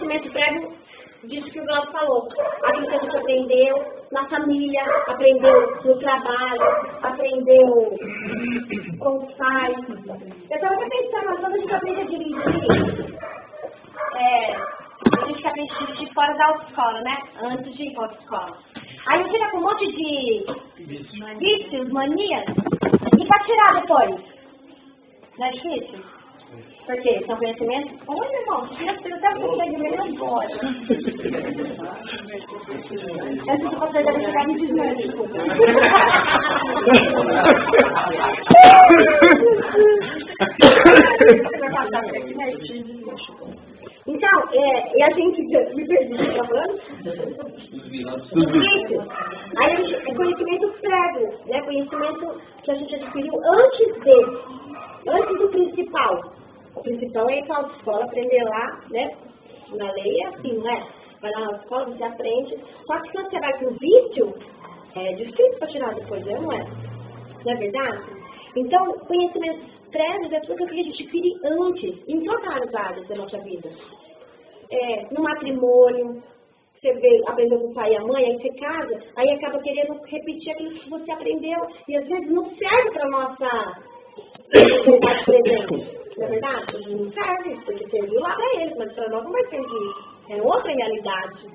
conhecimento prévio disso que o Glauco falou. Aquilo que a gente aprendeu na família, aprendeu no trabalho, aprendeu com os pais. Eu estava até pensando, quando a gente aprende a dirigir, a gente aprende a dirigir fora da autoescola, né? Antes de ir para a autoescola. Aí eu tiro com um monte de vícios, manias, e para tirar depois. Não é difícil? Porque são conhecimentos. Olha, irmão, tira até o segmento agora. Essa que você deve chegar me dizendo. Então, e a gente me perdi, tá falando? Aí é conhecimento prévio, né? Conhecimento que a gente adquiriu antes do principal. O principal é ir para a autoescola, aprender lá, né? Na lei é assim, não é? Vai lá na autoescola, você aprende. Só que quando você vai para o vício, é difícil para tirar depois, não é? Não é verdade? Então, conhecimentos prévios é tudo que a gente adquire antes, em todas as áreas da nossa vida. No matrimônio, você aprendeu com o pai e a mãe, aí você casa, aí acaba querendo repetir aquilo que você aprendeu, e às vezes não serve para a nossa presente. Não é verdade? Não serve, porque serviu lá para eles, mas para nós não vai servir. É outra realidade.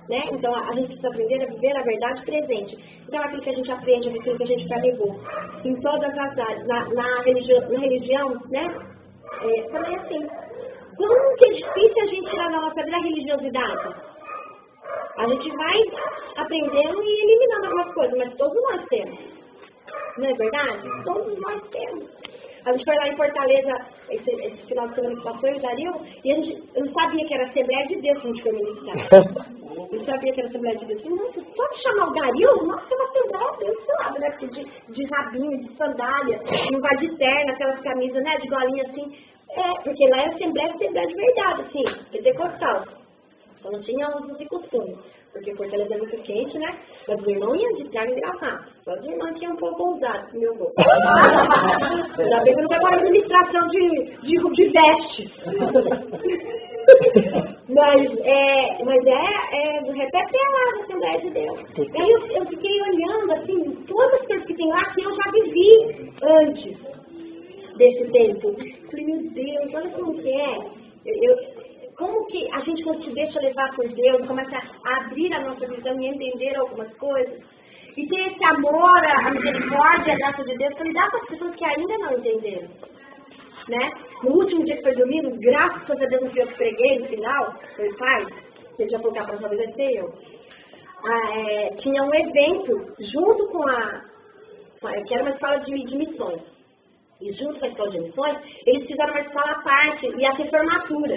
Né? Então a gente precisa aprender a viver a verdade presente. Então aquilo que a gente aprende, aquilo que a gente carregou em todas as áreas, na religião, né? Também é assim. Como que é difícil a gente tirar da nossa vida a religiosidade? A gente vai aprendendo e eliminando algumas coisas, mas todos nós temos. Não é verdade? Todos nós temos. A gente foi lá em Fortaleza, esse final de semana que passou, eu e o Dario, e eu não sabia que era Assembleia de Deus que a gente foi ministrar. Eu não sabia que era Assembleia de Deus. Nossa, pode chamar o Dario? Nossa, é uma Assembleia abençoada, né? Porque de rabinho, de sandália, não vai de terno, aquelas camisas, né? De golinha assim. Porque lá é Assembleia de verdade, assim, pentecostal. Então não tinha usos e costumes. Porque Fortaleza é muito quente, né? Mas o irmão ia de terno e gravata. Só os irmãos tinham um pouco ousado, meu avô. Ainda bem que eu não pego a administração de vestes. mas do repete lá da Assembleia de Deus. Aí eu fiquei olhando, assim, todas as coisas que tem lá que eu já vivi antes desse tempo. Falei, meu Deus, olha como que é. Como que a gente quando se deixa levar por Deus, começa a abrir a nossa visão e entender algumas coisas, e ter esse amor, a misericórdia, a graça de Deus, para lidar com as pessoas que ainda não entenderam. Né? No último dia que foi domingo, graças a Deus, que eu preguei no final, foi o pai, que ele já falou que a próxima vez é eu, tinha um evento junto com que era uma escola de missões. E junto com a escola de missões, eles fizeram uma escola à parte, ia ter formatura.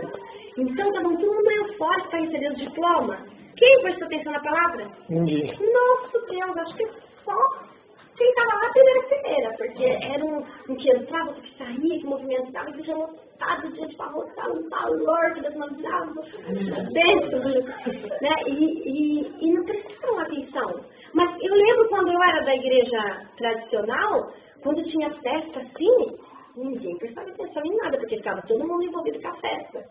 Então, estavam todo mundo eufórico para receber o diploma. Quem prestou atenção na palavra? Ninguém. Nossa Deus, acho que só quem estava lá primeira, porque era um que entrava, outro que saía, que movimentava, que já lotado, gente para rotar, um calor, que desmanchava, dentro, né? E não prestaram atenção. Mas eu lembro quando eu era da igreja tradicional, quando tinha festa assim, ninguém prestava atenção em nada, porque ficava todo mundo envolvido com a festa.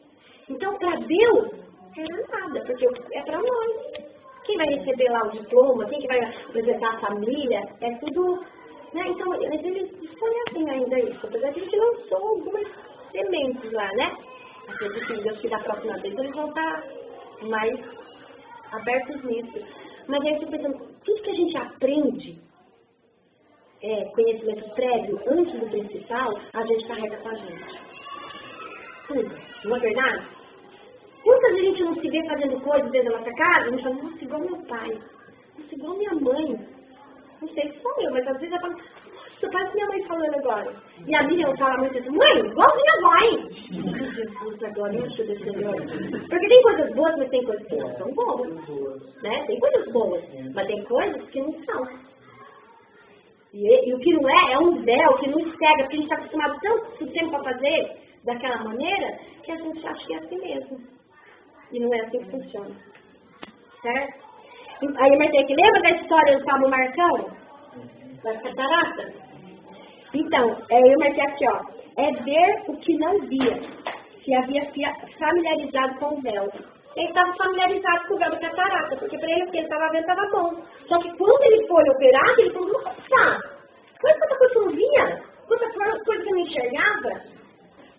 Então, para Deus, era nada, porque é para nós. Quem vai receber lá o diploma, quem que vai apresentar a família, é tudo... Né? Então, eles foi assim ainda isso, apesar que a gente lançou algumas sementes lá, né? Acredito que Deus que da próxima vez eles vão estar mais abertos nisso. Mas aí eu estou pensando, tudo que a gente aprende, conhecimento prévio, antes do principal, a gente carrega com a gente. Tudo, não é verdade? Quantas vezes a gente não se vê fazendo coisas dentro da nossa casa, a gente fala, nossa, igual meu pai, nossa, igual minha mãe. Não sei se sou eu, mas às vezes eu falo, nossa, parece minha mãe falando agora. E a Miriam fala muito assim, mãe, igual minha mãe. Ai, Jesus, agora eu ajudo esse Senhor. Porque tem coisas boas, mas tem coisas que não são boas. Né? Tem coisas boas, mas tem coisas que não são. E o que não é um véu que não cega, porque a gente está acostumado tanto tempo a fazer daquela maneira, que a gente acha que é assim mesmo. E não é assim que funciona. Certo? Aí eu marquei aqui, lembra da história do Pablo Marcão? Das cataratas? Então, eu marquei aqui, ó. É ver o que não via, se havia familiarizado com o véu. ele estava familiarizado com o véu da catarata, porque para ele o que ele estava vendo estava bom. Só que quando ele foi operado, ele falou, nossa, quanta coisa que eu não via, quanta coisa que eu não enxergava.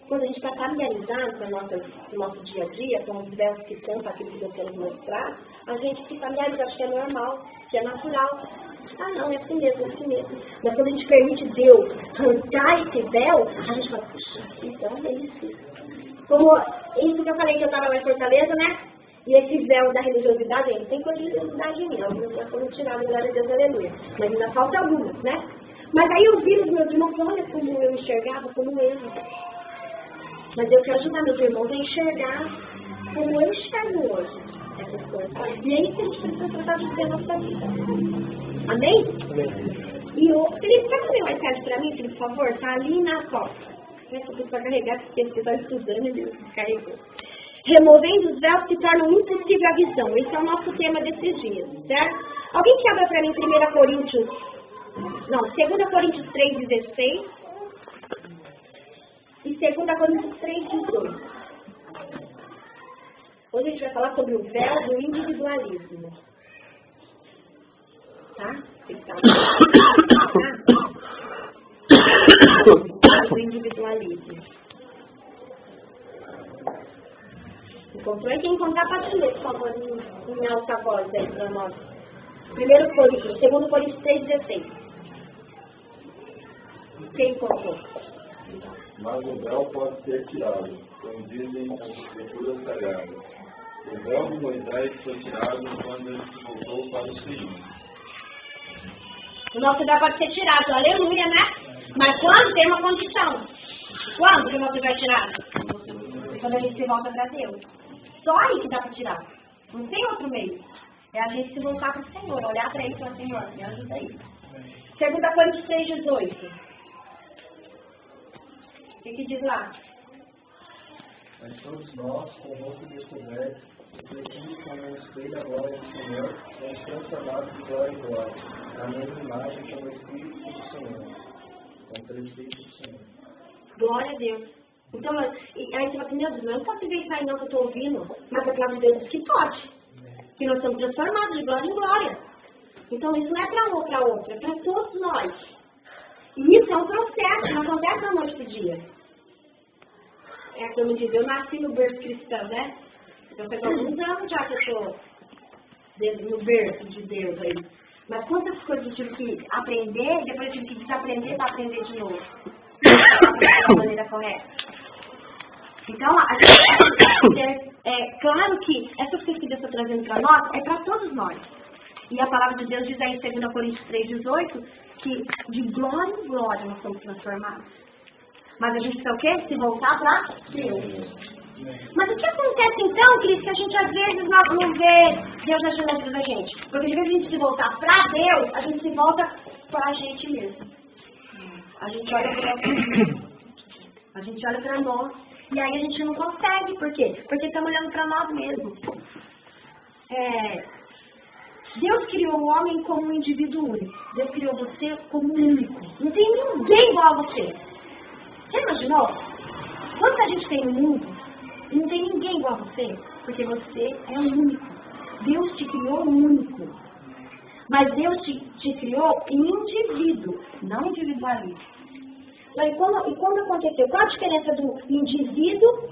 Quando a gente está familiarizado com o nosso dia a dia, com os véus que tampam aquilo que Deus quer nos mostrar, a gente se familiariza, acha que é normal, que é natural. Ah, não, é assim mesmo, é assim mesmo. Mas quando a gente permite Deus arrancar esse véu, a gente fala, puxa, então é isso. Como isso que eu falei que eu estava lá em Fortaleza, né? E esse véu da religiosidade, ele tem coisa de religiosidade em mim, algumas já foram tiradas, glória a Deus, aleluia. Mas ainda falta algumas, né? Mas aí eu vi os meus irmãos, olha como eu enxergava, como eu. Mas eu quero ajudar meus irmãos a enxergar como eu enxergo hoje essas coisas. E é isso que a gente precisa tratar de viver a nossa vida. Amém? Amém. E o Felipe, quer fazer um iPad para mim, Felipe, por favor? Tá ali na copa. Eu preciso para carregar, porque você está estudando e ele carregou. Removendo os véus que tornam impossível a visão. Esse é o nosso tema desses dias, certo? Alguém que abra para mim 2 Coríntios 3,16 e 2 Coríntios 3,18. Hoje a gente vai falar sobre o véu do individualismo. Tá? Do individualismo. Encontrou? E quem encontrar, pode ler, por favor, em alta voz aí para nós. 2 Coríntios 3,16. Quem encontrou? Mas o véu pode ser tirado, como dizem as escrituras sagradas. O véu de Moisés foi tirado quando ele se voltou para o Senhor. O nosso véu pode ser tirado, aleluia, né? Mas quando tem uma condição? Quando que o nosso véu é tirado? Quando a gente se volta para Deus. Só aí que dá para tirar. Não tem outro meio. É a gente se voltar para o Senhor, olhar para Ele e falar, Senhor, me ajuda aí. 2 Coríntios 3,18. O que diz lá? Mas todos nós, com o rosto descoberto, refletindo como um espelho da glória do Senhor, somos transformados de glória em glória, na mesma imagem como o Espírito do Senhor. Como pelo Espírito do Senhor. Glória a Deus. Então, aí você fala assim, meu Deus, não pode ver isso aí não que eu estou ouvindo, mas a palavra de Deus diz que pode. Que nós somos transformados de glória em glória. Então, isso não é para um ou para outro, é para todos nós. E isso é um processo, não acontece da noite para o dia. É como diz, eu nasci no berço cristão, né? Então, faz alguns anos já que eu estou no berço de Deus aí. Mas quantas coisas eu tive que aprender, depois eu tive que desaprender para aprender de novo. Da maneira correta. Então, é claro que essas coisas que Deus está trazendo para nós é para todos nós. E a palavra de Deus diz aí em 2 Coríntios 3,18 que de glória em glória nós somos transformados. Mas a gente precisa o quê? Se voltar para Deus. Mas o que acontece então, Cris, que a gente às vezes não vê Deus agindo na vida da gente? Porque de vez a gente se voltar para Deus, a gente se volta para a gente mesmo. A gente olha para nós. A gente olha para nós. E aí a gente não consegue. Por quê? Porque estamos olhando para nós mesmos. Deus criou o homem como um indivíduo único. Deus criou você como único. Não tem ninguém igual a você. Você imaginou? Quanta gente tem no mundo e não tem ninguém igual a você? Porque você é único. Deus te criou único. Mas Deus te criou em indivíduo, não individualismo. E quando aconteceu? Qual a diferença do indivíduo,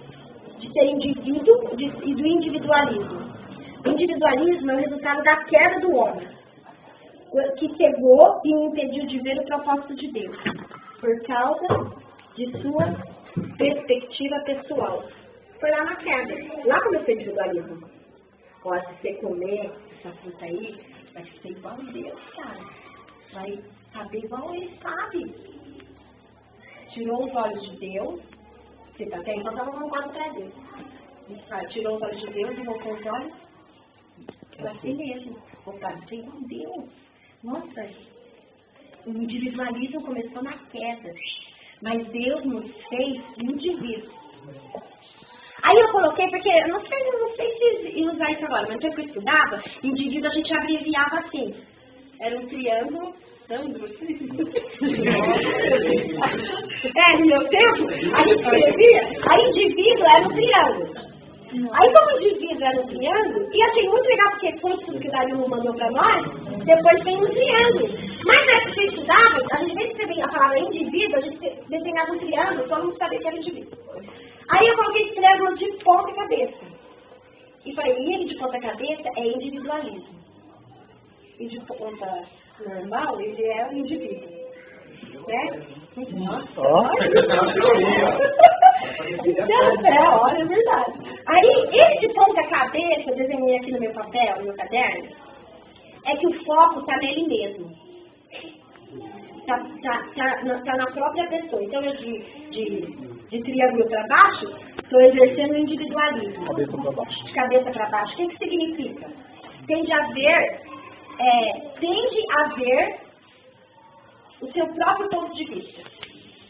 de ser indivíduo, e do individualismo? O individualismo é o resultado da queda do homem, que cegou e o impediu de ver o propósito de Deus, por causa de sua perspectiva pessoal. Foi lá na queda. Lá começou o individualismo. Ó, se você comer essa fruta aí, vai ser igual a Deus, cara. Vai saber igual ele sabe. Tirou os olhos de Deus. Você tá até então estava voltado para Deus. Tirou os olhos de Deus e voltou os olhos para si mesmo. Voltado a ser igual a Deus. Nossa, o individualismo começou na queda. Mas Deus nos fez indivíduos. Aí eu coloquei, porque eu não sei se usar isso agora, mas quando eu estudava, indivíduo a gente abreviava assim. Era um triângulo. No meu tempo, a gente escrevia, a indivíduo era um triângulo. Aí, como o indivíduo era um triângulo, e achei muito legal, porque foi tudo que o Dario mandou pra nós, depois tem um triângulo. Mas na época que eu estudava, a gente veio escrever a palavra indivíduo, a gente desenhava um triângulo, todo mundo sabia que era indivíduo. Aí eu coloquei esse triângulo de ponta cabeça. E falei, e ele de ponta cabeça é individualismo. E de ponta normal, ele é um indivíduo. Né? Nossa, olha, é verdade. Aí, esse de ponta cabeça, que eu desenhei aqui no meu papel, no meu caderno, é que o foco está nele mesmo. Está na própria pessoa. Então, eu de triângulo para baixo, estou exercendo o individualismo. Cabeça para baixo. De cabeça para baixo. O que significa? Tende a ver o seu próprio ponto de vista.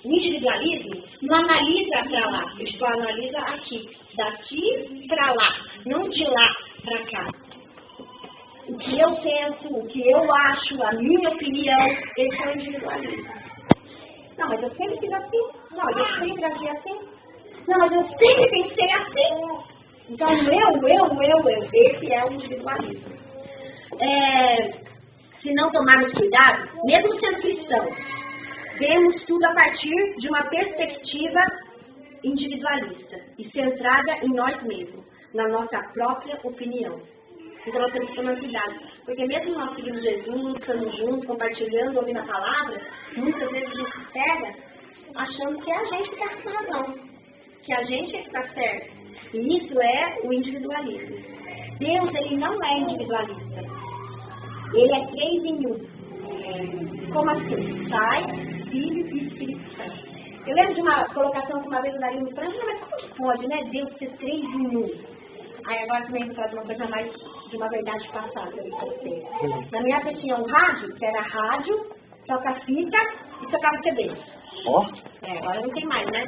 O individualismo não analisa para lá, ele só analisa aqui, daqui para lá, não de lá para cá. O que eu penso, o que eu acho, a minha opinião, esse é o individualismo. Não, mas eu sempre fiz assim. Não, mas eu sempre agi assim. Não, mas eu sempre pensei assim. Então, eu. Esse é o individualismo. Se não tomarmos cuidado, mesmo sendo cristãos, vemos tudo a partir de uma perspectiva individualista e centrada em nós mesmos, na nossa própria opinião. Então nós temos que tomar cuidado, porque mesmo nós seguindo Jesus, estando juntos, compartilhando, ouvindo a palavra, muitas vezes a gente se pega achando que é a gente que está com razão, que a gente é que está certo. E isso é o individualismo. Deus, ele não é individualista. Ele é 3 em 1. Como assim? Pai, Filho e Espírito Santo. Eu lembro de uma colocação que uma vez eu daria no França, mas como que pode, né? Deus ser 3 em 1? Aí agora também vou fazer uma coisa mais de uma verdade passada. Na minha época tinha um rádio, que era rádio, toca-fita e tocava CD. Ó. Agora não tem mais, né?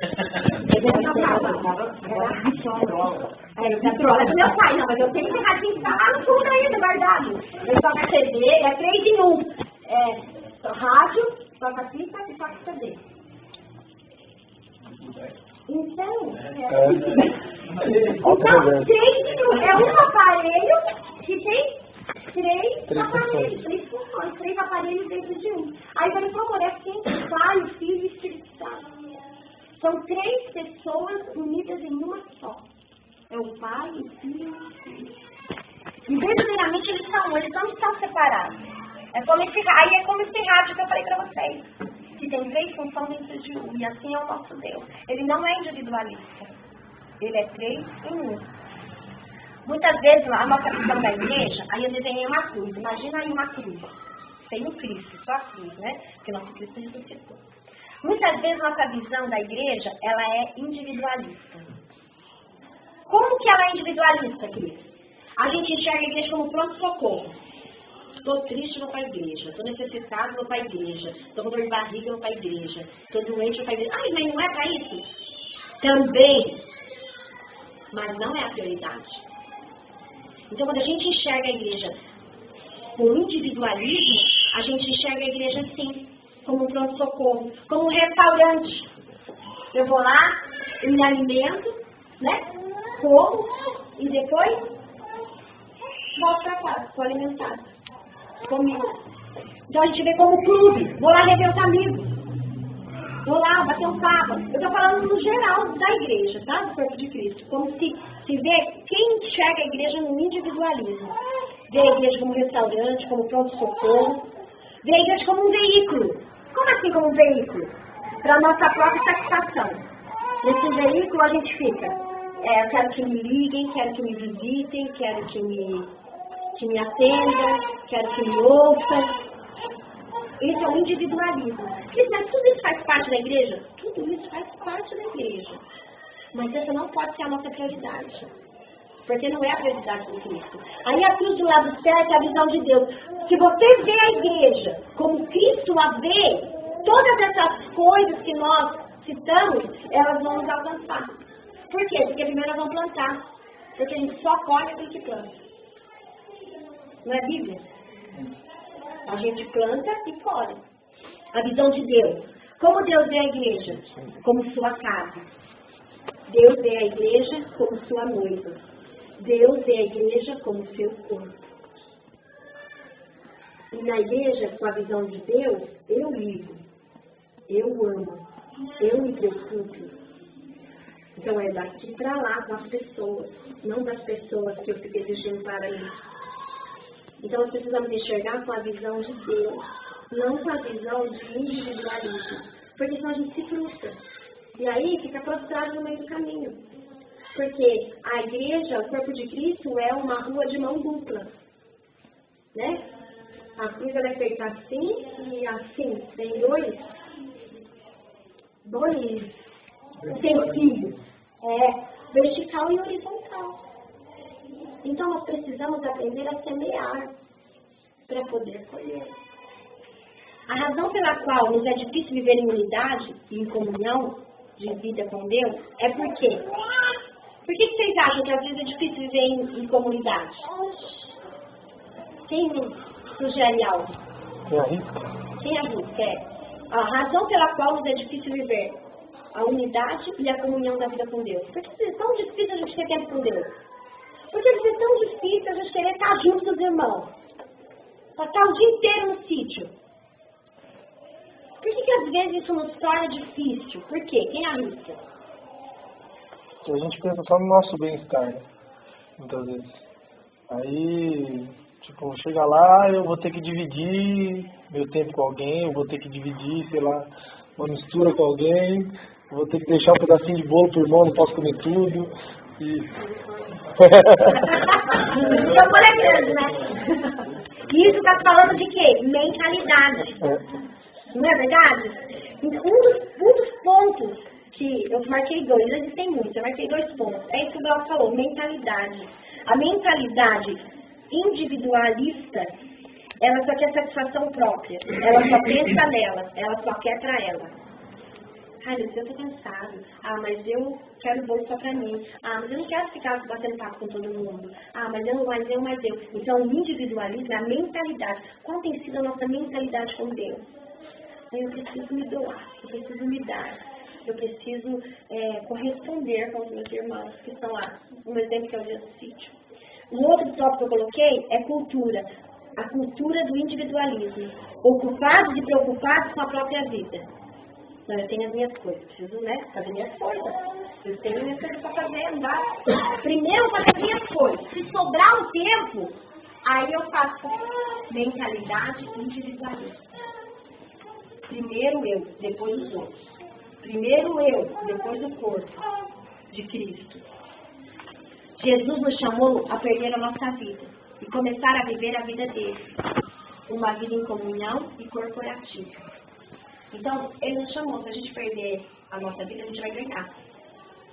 Era vitrola do meu pai, não, mas eu tenho esse radinho que tá lá no fundo ainda, guardado. Ele toca CD, é 3 em 1. Rádio, toca-fita e toca CD. Então, 3 em 1. É um aparelho que tem 3 aparelhos, 3 funções, 3 aparelhos dentro de um. Aí ele falou, é assim, o Pai, o Filho e o Espírito Santo. São 3 pessoas unidas em uma só. É o Pai, o Filho e o Espírito. E verdadeiramente eles não estão separados. É como esse rádio que eu falei para vocês, que tem 3 funções dentro de um. E assim é o nosso Deus. Ele não é individualista. Ele é 3 em 1. Muitas vezes, a nossa visão da igreja, aí eu desenhei uma cruz. Imagina aí uma cruz. Tem o Cristo, só a cruz, né? Porque nosso Cristo ressuscitou. Muitas vezes, nossa visão da igreja, ela é individualista. Como que ela é individualista, Cris? A gente enxerga a igreja como pronto-socorro. Estou triste, vou para a igreja. Estou necessitado, vou para a igreja. Estou com dor de barriga, vou para a igreja. Estou doente, vou para a igreja. Ai, mas não é para isso? Também. Mas não é a prioridade. Então, quando a gente enxerga a igreja com individualismo, a gente enxerga a igreja assim, como um pronto-socorro, como um restaurante. Eu vou lá, eu me alimento, né? Como, e depois volto para casa, estou alimentada. Comigo. Então, a gente vê como clube. Vou lá rever os amigos. Vou lá bater um papo. Eu estou falando no geral da igreja, tá? Do corpo de Cristo. Como se vê quem enxerga a igreja no individualismo. Vê a igreja como restaurante, como pronto-socorro. Vê a igreja como um veículo. Como assim como um veículo? Para a nossa própria satisfação. Nesse veículo a gente fica. Eu quero que me liguem, quero que me visitem, quero que me atendam, quero que me ouçam. Esse é o individualismo. Mas tudo isso faz parte da igreja? Tudo isso faz parte da igreja. Mas essa não pode ser a nossa prioridade. Porque não é a prioridade do Cristo. Aí a cruz do lado certo é a visão de Deus. Se você vê a igreja como Cristo a vê, todas essas coisas que nós citamos, elas vão nos alcançar. Por quê? Porque primeiro nós vamos plantar. Porque a gente só colhe aquilo que planta. Não é Bíblia? A gente planta e colhe. A visão de Deus. Como Deus vê a igreja? Como sua casa. Deus vê a igreja como sua noiva. Deus vê a igreja como seu corpo. E na igreja, com a visão de Deus, eu vivo, eu amo, eu me preocupo. Então é daqui para lá com as pessoas, não das pessoas que eu fiquei exigindo para mim. Então nós precisamos enxergar com a visão de Deus, não com a visão de individualismo. Porque senão a gente se frustra. E aí fica prostrado no meio do caminho. Porque a igreja, o corpo de Cristo, é uma rua de mão dupla. Né? A cruz ela é feita assim e assim. Tem dois sentidos. Vertical e horizontal. Então nós precisamos aprender a semear para poder colher. A razão pela qual nos é difícil viver em unidade e em comunhão de vida com Deus é porque... Por que vocês acham que às vezes é difícil viver em comunidade? Quem sugere algo? Quem arrisca? A razão pela qual nos é difícil viver a unidade e a comunhão da vida com Deus. Por que é tão difícil a gente ter tempo com Deus? Porque é tão difícil a gente querer estar junto dos irmãos. Passar o dia inteiro no sítio. Por que às vezes isso nos torna difícil? Por quê? Quem arrisca? Porque a gente pensa só no nosso bem-estar, muitas vezes. Aí, chega lá, eu vou ter que dividir meu tempo com alguém, eu vou ter que dividir, sei lá, uma mistura com alguém, eu vou ter que deixar um pedacinho de bolo pro irmão, não posso comer tudo. Então, por exemplo, né? Isso está falando de quê? Mentalidade. Não é verdade? Um dos pontos que eu marquei dois, existem muitos, eu marquei 2 pontos. É isso que o Bel falou, mentalidade. A mentalidade individualista, ela só quer satisfação própria. Ela só pensa nela, ela só quer pra ela. Ai, eu tô cansado. Mas eu quero bolo só pra mim. Mas eu não quero ficar batendo papo com todo mundo. Mas eu. Então, o individualismo é a mentalidade. Qual tem sido a nossa mentalidade com Deus? Eu preciso me doar, eu preciso me dar, eu preciso corresponder com os meus irmãos que estão lá. Um exemplo que é o dia do sítio. O outro tópico que eu coloquei é cultura. A cultura do individualismo. Ocupados e preocupados com a própria vida. Não, eu tenho as minhas coisas, preciso fazer minhas coisas. Eu tenho minhas coisas para fazer, não dá? Primeiro eu faço as minhas coisas. Se sobrar um tempo, aí eu faço mentalidade individualista. Primeiro eu, depois os outros. Primeiro eu, depois o corpo de Cristo. Jesus nos chamou a perder a nossa vida e começar a viver a vida dele. Uma vida em comunhão e corporativa. Então, ele nos chamou, se a gente perder a nossa vida, a gente vai ganhar.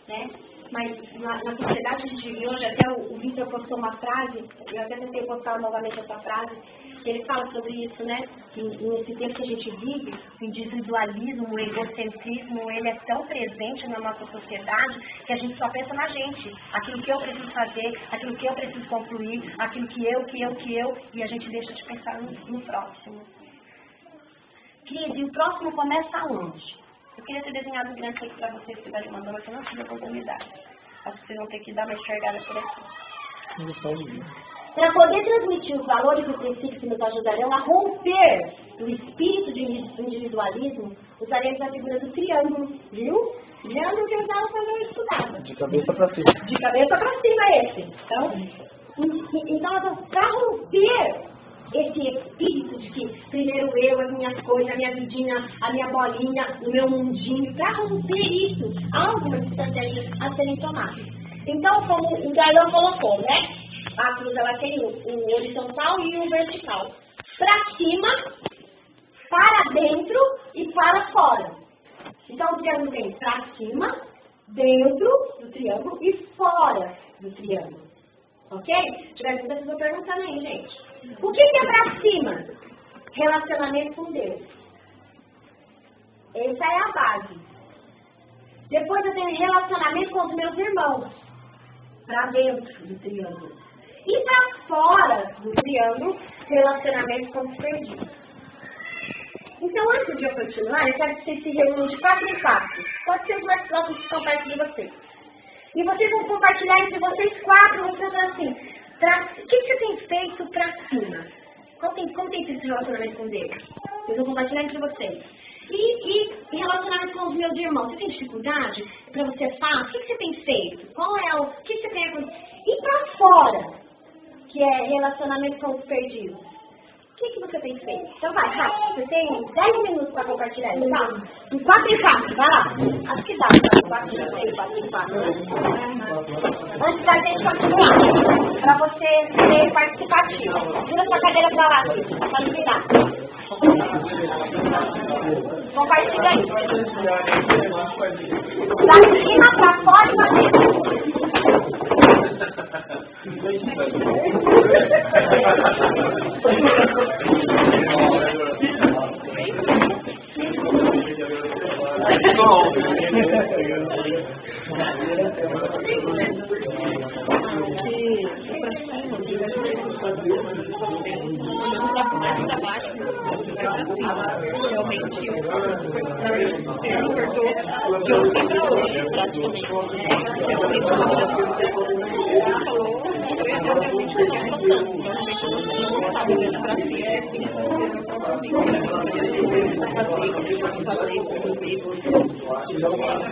Né? Mas na sociedade que a gente vive hoje, até o Vitor postou uma frase, eu até tentei postar novamente essa frase, ele fala sobre isso, né? Que nesse tempo que a gente vive, o individualismo, o egocentrismo, ele é tão presente na nossa sociedade que a gente só pensa na gente. Aquilo que eu preciso fazer, aquilo que eu preciso concluir, aquilo que eu, e a gente deixa de pensar no próximo. Cris, e o próximo começa aonde? Eu queria ter desenhado um grande aqui para vocês que me mandou, mas eu não tive a oportunidade. Acho que vocês vão ter que dar uma enxergada por aqui. Para poder transmitir os valores e princípios que nos ajudarão a romper o espírito de individualismo, usaremos a figura do triângulo, viu? Triângulo que eu usava quando eu estudava. De cabeça para cima. De cabeça para cima esse. Então, para romper esse espírito de que primeiro eu, as minhas coisas, a minha vidinha, a minha bolinha, o meu mundinho, para romper isso, há algumas estratégias a serem tomadas. Então, como o Gailão colocou, né? A cruz ela tem o horizontal e o vertical. Para cima, para dentro e para fora. Então, o triângulo vem para cima, dentro do triângulo e fora do triângulo. Ok? Se tiver dúvida, vocês vão perguntando aí, gente. O que é para cima? Relacionamento com Deus. Essa é a base. Depois eu tenho relacionamento com os meus irmãos. Para dentro do triângulo. E para fora do triângulo, relacionamento com os perdidos. Então, antes de eu continuar, eu quero que vocês se reúnam de 4 em 4. Pode ser os mais próximos que estão perto de vocês. E vocês vão compartilhar entre vocês 4, vocês vão assim, o que você tem feito pra cima? Como tem sido esse relacionamento com Deus? Vocês vão compartilhar entre vocês. E relacionamento com os meus irmãos, você tem dificuldade? Pra você é fácil? O que você tem feito? O que você tem acontecido? E pra fora, que é relacionamento com os perdidos. O que você tem feito? Então vai, rápido. Você tem 10 minutos para compartilhar, tá? De 4 em 4, vai lá. Acho que dá, tá? 4 em 4. Antes da gente continuar, para você ser participativo. Vira sua cadeira para lá, para não virar. Compartilha aí. Da cima para fora e para dentro.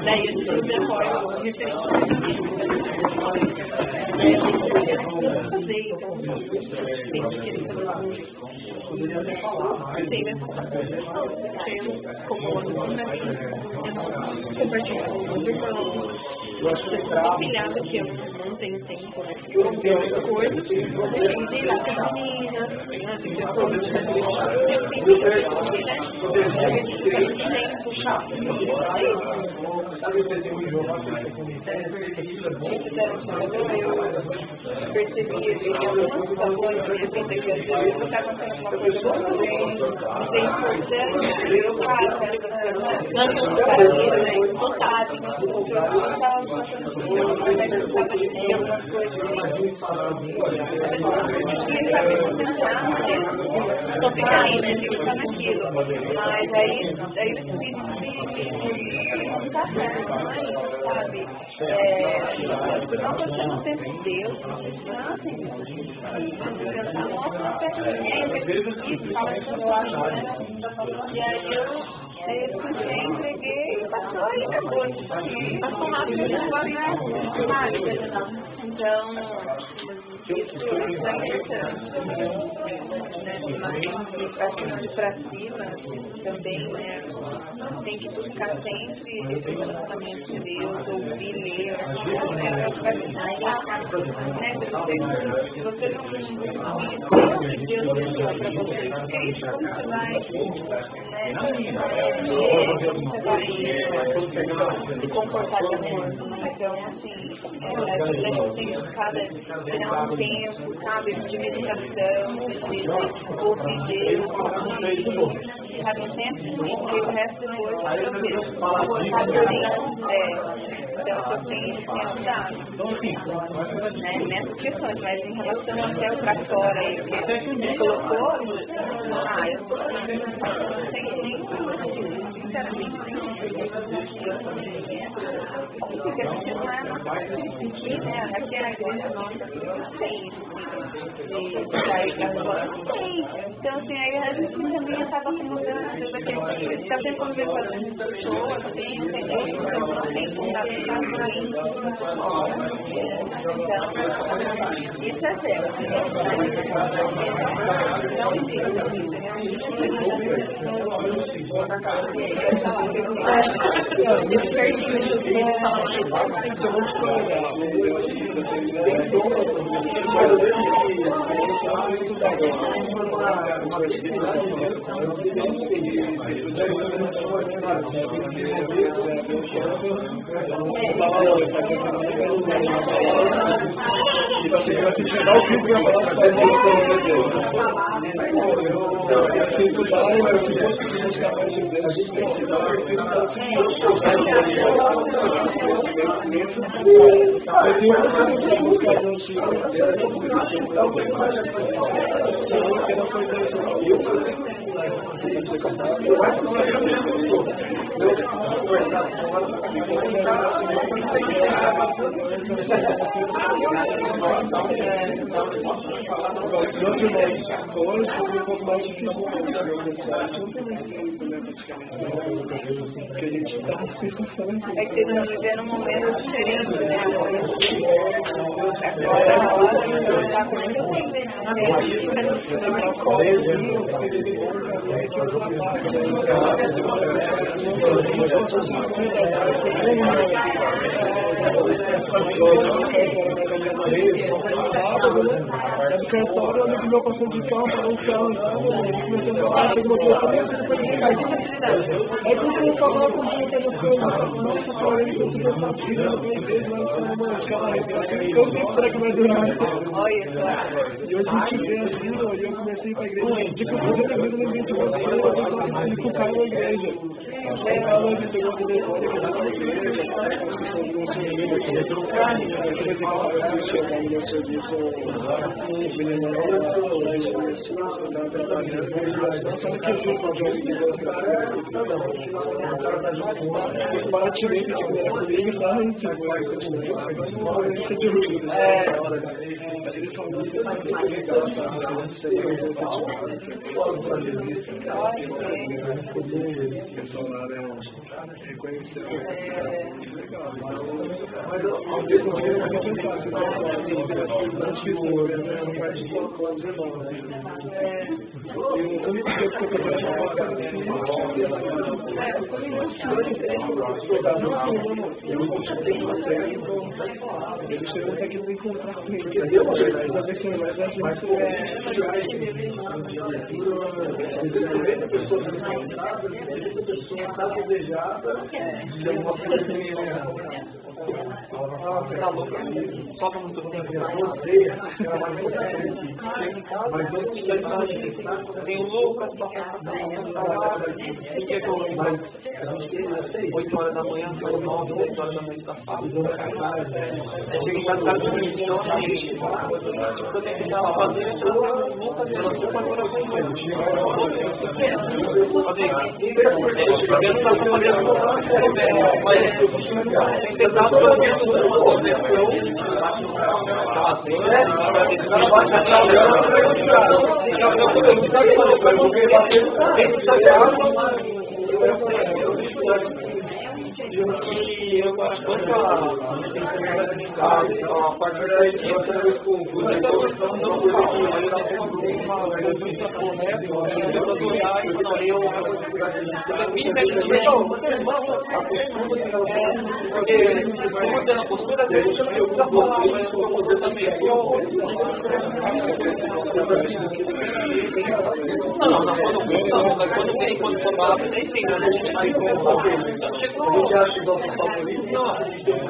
Daí eu disse depois, compartilhado que eu não tenho tempo, né? Eu tenho muitas coisas, eu tenho lá com as meninas, percebi que eu não estava falando, eu pensei que eu estava fazendo uma coisa bem importante, eu mas aí tá certo, sabe? Não estou sendo sempre Deus, e aí eu entreguei e passou aí depois. Passou rápido depois, né? Então, isso é importante. Mas pra cima também, né? Tem que buscar sempre esse relacionamento de Deus, ouvir, ler, se você não conhecer que Deus deixou para você, porque é isso como você vai se comportar também. Então, assim, a gente tem que buscar tirar um tempo, sabe, de meditação, de ouvir Deus, sabe, sempre porque o resto depois vai ser comportado também. Então, eu tenho ajudado nessas questões, mas em relação até o pra fora aí, que você colocou, eu não tenho nem sinceramente, porque a gente não é nossa aqui na igreja nossa tem isso, de sair pra fora, não tem. Então, assim, aí a gente também acaba acomodando, às vezes, aquele está sempre quando vê fazendo show, assim, não tem contato com ninguém. Então, isso é certo. É que vocês estão vivendo um momento diferente, né? Agora a hora de estar com olha que meu passou de carro, parou o carro andando, ele começou a falar, chegou aqui, eu falei, é que eu falava com você, que eu nossa, eu falei que eu tive essa filha, eu falei, mas eu sei que será que vai durar. E eu senti bem assim, e eu comecei a ir pra igreja, tipo, eu primeira vez eu lembrei de você, eu tava falando com o cara na igreja. Aí falou que pegou o telefone, que tava na igreja, ele chegou até que não encontrar com ele. Tem o Lucas, 8 horas da manhã, 9, 10 horas da manhã, tá fácil. Chega em casa, tá com o eu tenho que estar fazendo, eu vou fazer, eu vou fazer E eu acho que a partir daí eu com o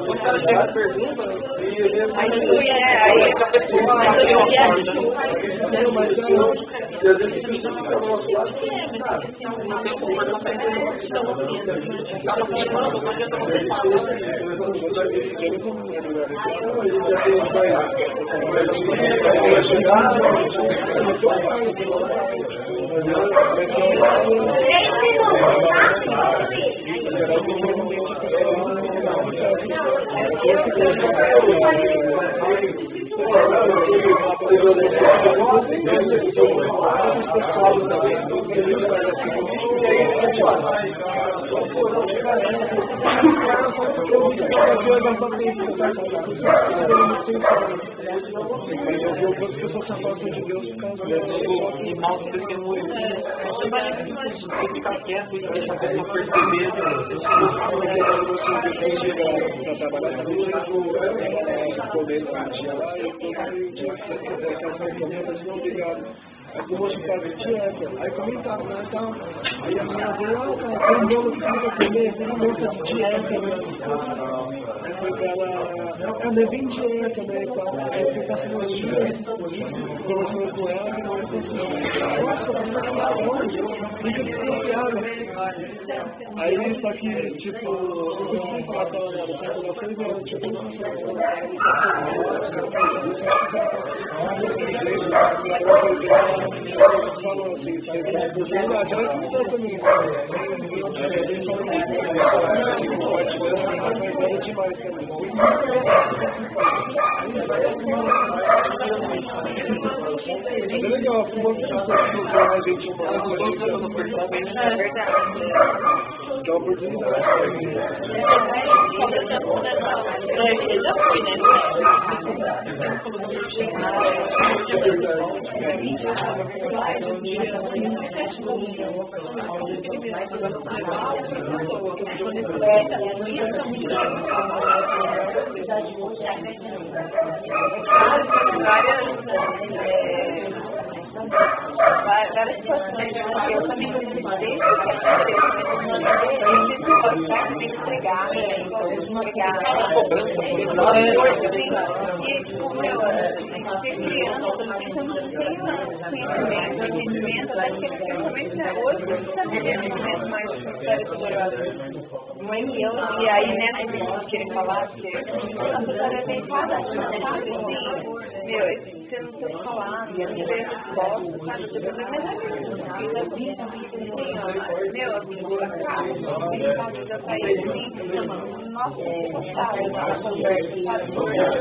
o cara chega e pergunta, aí a pessoa e às vezes isso fica no nosso lado, não tem como acaba filmando, não adianta você e mal se testemunho. Você vai ficar quieto e deixar a pessoa perceber. Aí eu vou ficar dieta. Aí comentava, né, tal. Aí a minha avó, tem um bolo que fica comer, tem uma moça de dieta, né? Aí foi pra ela, é bem dieta, né, e tal. Aí eu fui passando uns dias, conversando com ela, e ela falou assim, nossa, você vai falar onde? Fica desconfiada. Aí, só que, tipo, eu consegui falar pra ela, né, do tempo da coisa, eu tipo, não sei, falou Várias situações, eu também não sei tem que entregar, e aí, né, eu queria falar que a pessoa é bem cada sabe, meu, você não pode falar, e a gente vê resposta, sabe, mas é meu, assim, por acaso, já saí assim, nossa,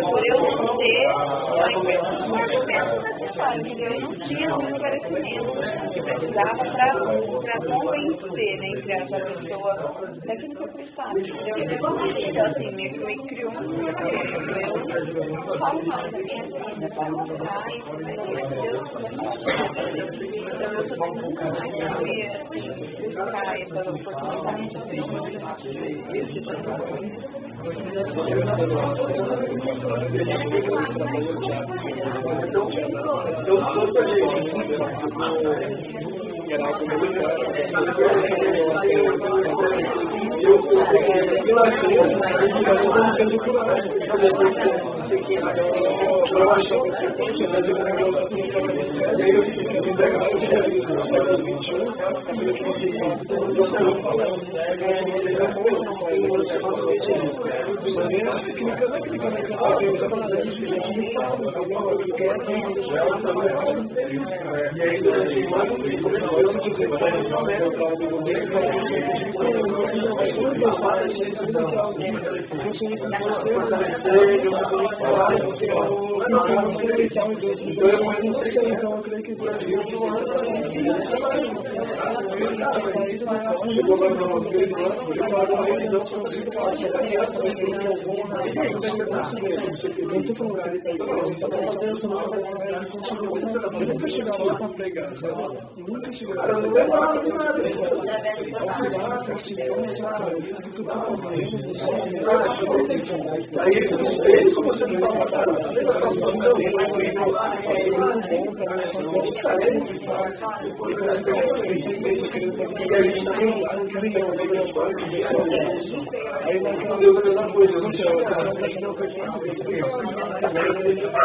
por eu não ter um argumento necessário, entendeu? Eu não tinha um esclarecimento que precisava para convencer, né, entre essa pessoa daquilo que eu precisava, entendeu? Então, assim, me criou um eu falo mais da minha vida, para mostrar isso, Deus, então eu sou muito mais buscar essa oportunidade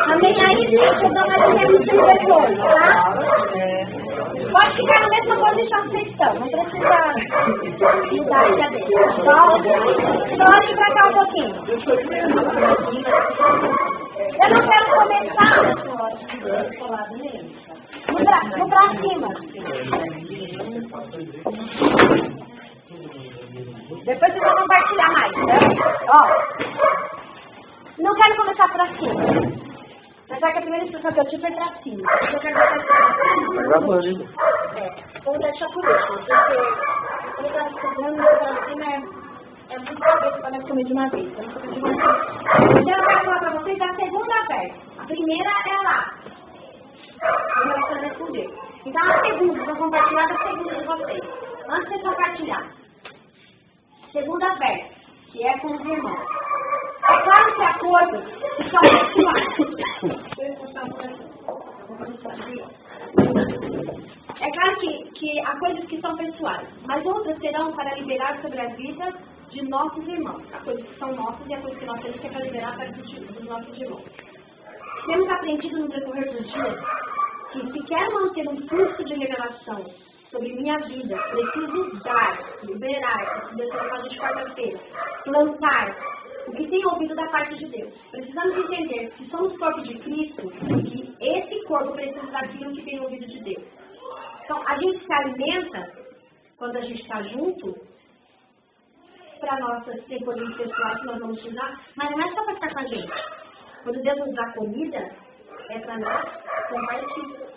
Também aí você dá mais ou menos depois, tá? Pode ficar na mesma posição que vocês estão, não precisa mudar a cadeira. Só olhe pra cá um pouquinho. Eu não quero começar no pra cima. Depois vocês vão compartilhar mais, né? Ó. Não quero começar pra cima. Apesar que a primeira instrução que eu tive foi pra cima. Eu quero deixar pra cima. Vou deixar por último, porque quando eu tava estudando, pra cima é muito cabeça para nós comer de uma vez. Então eu quero falar pra vocês a segunda vez. A primeira é lá. Eu vou responder. Então a segunda, vou compartilhar a segunda de vocês. Antes de compartilhar. Segunda vez, que é com os irmãos. É claro que há coisas que são pessoais. É claro que há coisas que são pessoais, mas outras serão para liberar sobre a vida de nossos irmãos. Há coisas que são nossas e há coisas que nós temos que é para liberar para dos nossos irmãos. Temos aprendido no decorrer dos dias que se quer manter um fluxo de revelação sobre minha vida, preciso dar, liberar, Deus vai fazer de quarta-feira, plantar o que tem ouvido da parte de Deus. Precisamos entender que somos corpo de Cristo e que esse corpo precisa daquilo que tem ouvido de Deus. Então, a gente se alimenta, quando a gente está junto, para nossas temporadas pessoais que nós vamos utilizar, mas não é só para ficar com a gente. Quando Deus nos dá comida, é para nós compartilhar.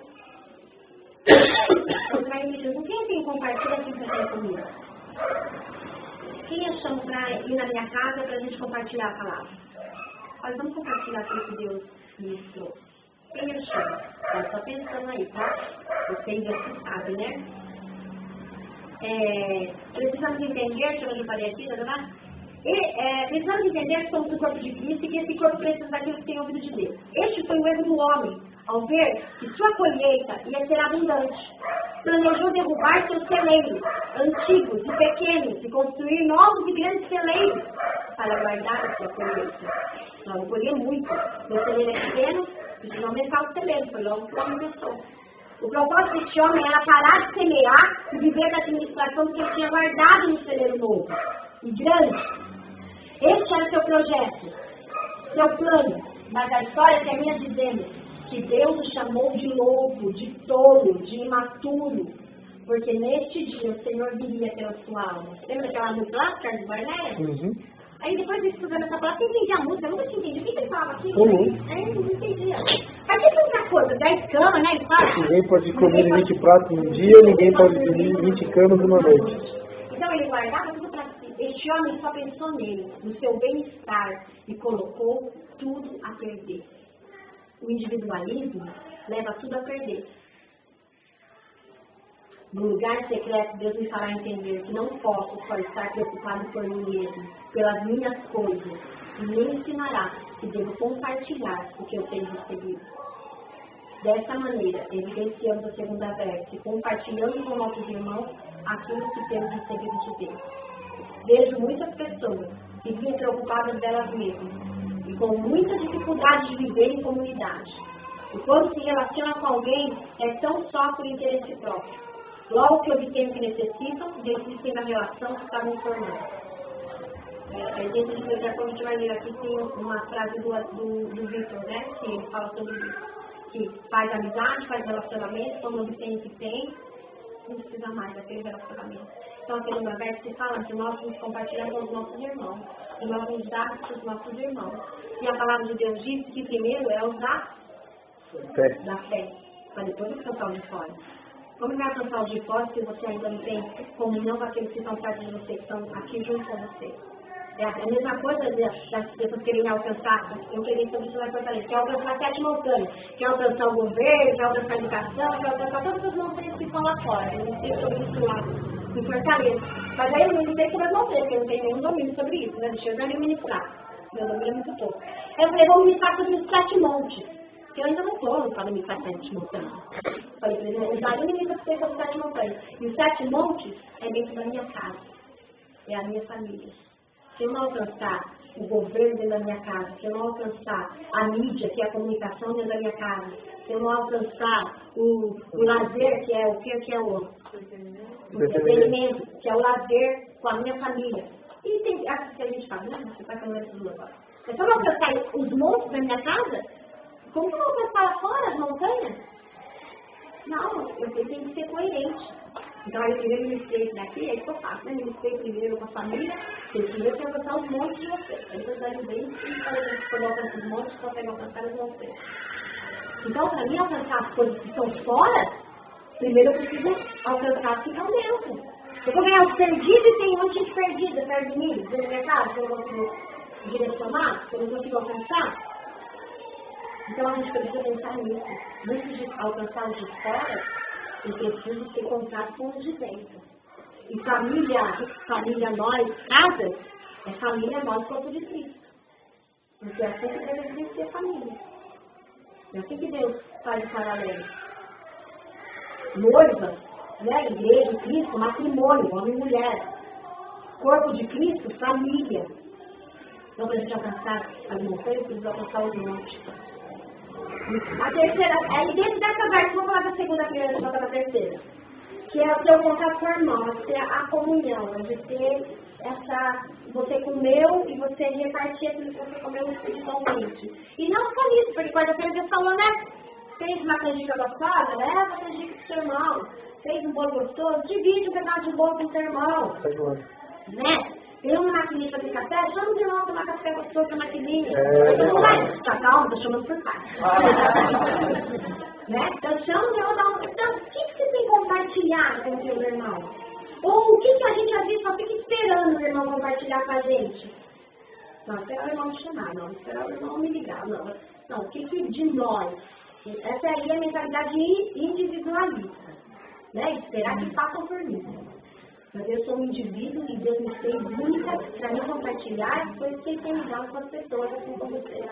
Com quem tem compartilha quem tem comida? Quem eu chamo para ir na minha casa para a gente compartilhar a palavra? Olha, vamos compartilhar aquilo que Deus me trouxe. Quem eu chamo? Eu só pensando aí, tá? Vocês já sabem, né? Precisamos entender, que eu já falei aqui, precisamos entender que somos o corpo de Cristo e que esse corpo precisa daquilo que tem ouvido de Deus. Este foi o erro do homem, ao ver que sua colheita ia ser abundante. Planejou derrubar seus celeiros, antigos e pequenos, e construir novos e grandes celeiros para guardar a sua colheita. Não, eu colhi muito. Meu celeiro é pequeno, precisa aumentar o celeiro, foi logo que o homem pensou. O propósito deste homem era parar de semear e viver da administração do que ele tinha guardado no celeiro novo e grande. Este era o seu projeto, seu plano, mas a história termina dizendo que Deus o chamou de louco, de tolo, de imaturo, porque neste dia o Senhor viria pela sua alma. Lembra aquela música lá, Carlos Barnett? Uhum. Aí depois de estudando essa palavra, eu entendi a música, eu nunca tinha entendido. O que ele falava aqui? Aí eu não entendia. Mas que outra coisa, 10 camas, né? Ele fala. Ninguém pode comer 20 pratos num dia, ninguém pode dormir 20 camas numa noite. Então ele guardava tudo para si. Este homem só pensou nele, no seu bem-estar, e colocou tudo a perder. O individualismo leva tudo a perder. No lugar secreto, Deus me fará entender que não posso só estar preocupado por mim mesmo, pelas minhas coisas, e me ensinará que devo compartilhar o que eu tenho recebido. Dessa maneira, evidenciamos a segunda verse, compartilhando com nossos irmãos aquilo que temos recebido de Deus. Vejo muitas pessoas que vivem preocupadas delas mesmas e com muita dificuldade de viver em comunidade. E quando se relaciona com alguém, é tão só por interesse próprio. Logo que obtêm o que necessitam, desistem da relação que estavam formando. Dentro de Deus, como a gente vai ler aqui, tem uma frase do Victor, né? Que ele fala sobre isso. Que faz amizade, faz relacionamento, quando obtém o que tem, não precisa mais daquele relacionamento. Então, aquele uma verso que fala que nós nos compartilhamos com os nossos irmãos. E nós nos damos para os nossos irmãos. E a palavra de Deus diz que primeiro é usar da fé, para depois alcançar o de fora. Como vai alcançar o de fora se você ainda não tem comunhão com aqueles que estão perto de você, que estão aqui junto com você? É a mesma coisa das pessoas querem alcançar, eu queria sobre isso na fortaleza, quer alcançar 7 montanhas, quer alcançar o governo, quer alcançar a educação, quer alcançar todas as montanhas que estão lá fora. Eu não sei sobre isso lá em Fortaleza. Mas aí eu não sei sobre as montanhas, porque eu não tenho nenhum domínio sobre isso, né? Deixa eu já me ministrar. Meu domínio é muito pouco. Aí eu falei, vamos ministrar sobre os 7 montes. Porque eu ainda não estou falando de 7 montanhas. Falei para eles, os daí ministra sobre os 7 montanhas. E os 7 montes é dentro da minha casa. É a minha família. Se eu não alcançar o governo dentro da minha casa, se eu não alcançar a mídia, que é a comunicação dentro da minha casa, se eu não alcançar o lazer, que é o que é o entretenimento, que é o lazer com a minha família. E tem acho que a gente fala, né? Você vai caminhar tudo agora. Se eu não alcançar os montes da minha casa, como que eu vou alcançar lá fora as montanhas? Não, eu tenho que ser coerente. Então, aí eu primeiro ministrei isso daqui, é isso que eu faço, né? Ministrei primeiro com a família, vocês primeiro têm que alcançar os montes de vocês. Aí vocês ajudem e quando eu alcançar os montes, vocês conseguem alcançar os montes. Então, para mim, alcançar as coisas que estão fora, primeiro eu preciso alcançar as que estão dentro. Eu vou ganhar os perdidos e tem um monte de perdida perto de mim, dentro da minha casa, que eu não consigo direcionar, que eu não consigo alcançar. Então, a gente precisa pensar nisso. Antes de alcançar os de fora, eu preciso ter contato com os de dentro. E família nós, casa, é família nós, corpo de Cristo. Porque é assim que deve ser família. É assim que Deus faz o paralelo. Noiva, né? Igreja, Cristo, matrimônio, homem e mulher. Corpo de Cristo, família. Então, para a gente alcançar as montanhas, precisa alcançar os montes. A terceira, aí dentro dessa parte, vamos falar da segunda, primeira, vamos falar da terceira. Que é o seu contato com o irmão, é ter a comunhão, é de ter essa, você comeu e você repartir aquilo que você comeu espiritualmente. E não só isso, porque quarta-feira Deus falou, né? Fez uma canjica gostosa, leva a canjica pro seu irmão. fez um bolo gostoso, divide um pedaço de bolo com o seu irmão. Né? Tem uma maquininha para fazer café, chama os irmãos tomar café gostoso na maquininha. Você não vai, tá calma, tô chamando por pai. Né? Então chama os irmãos, então o que você tem que compartilhar com os seus irmãos? Ou o que a gente às vezes só fica esperando os irmãos compartilhar com a gente? Não, esperar o irmão me chamar, não, esperar o irmão me ligar, não, o que de nós? Essa aí é a mentalidade individualista, né? Esperar que façam por mim. Mas eu sou um indivíduo e Deus me fez única para me compartilhar as coisas que Ele tem me dado com as pessoas, assim como você.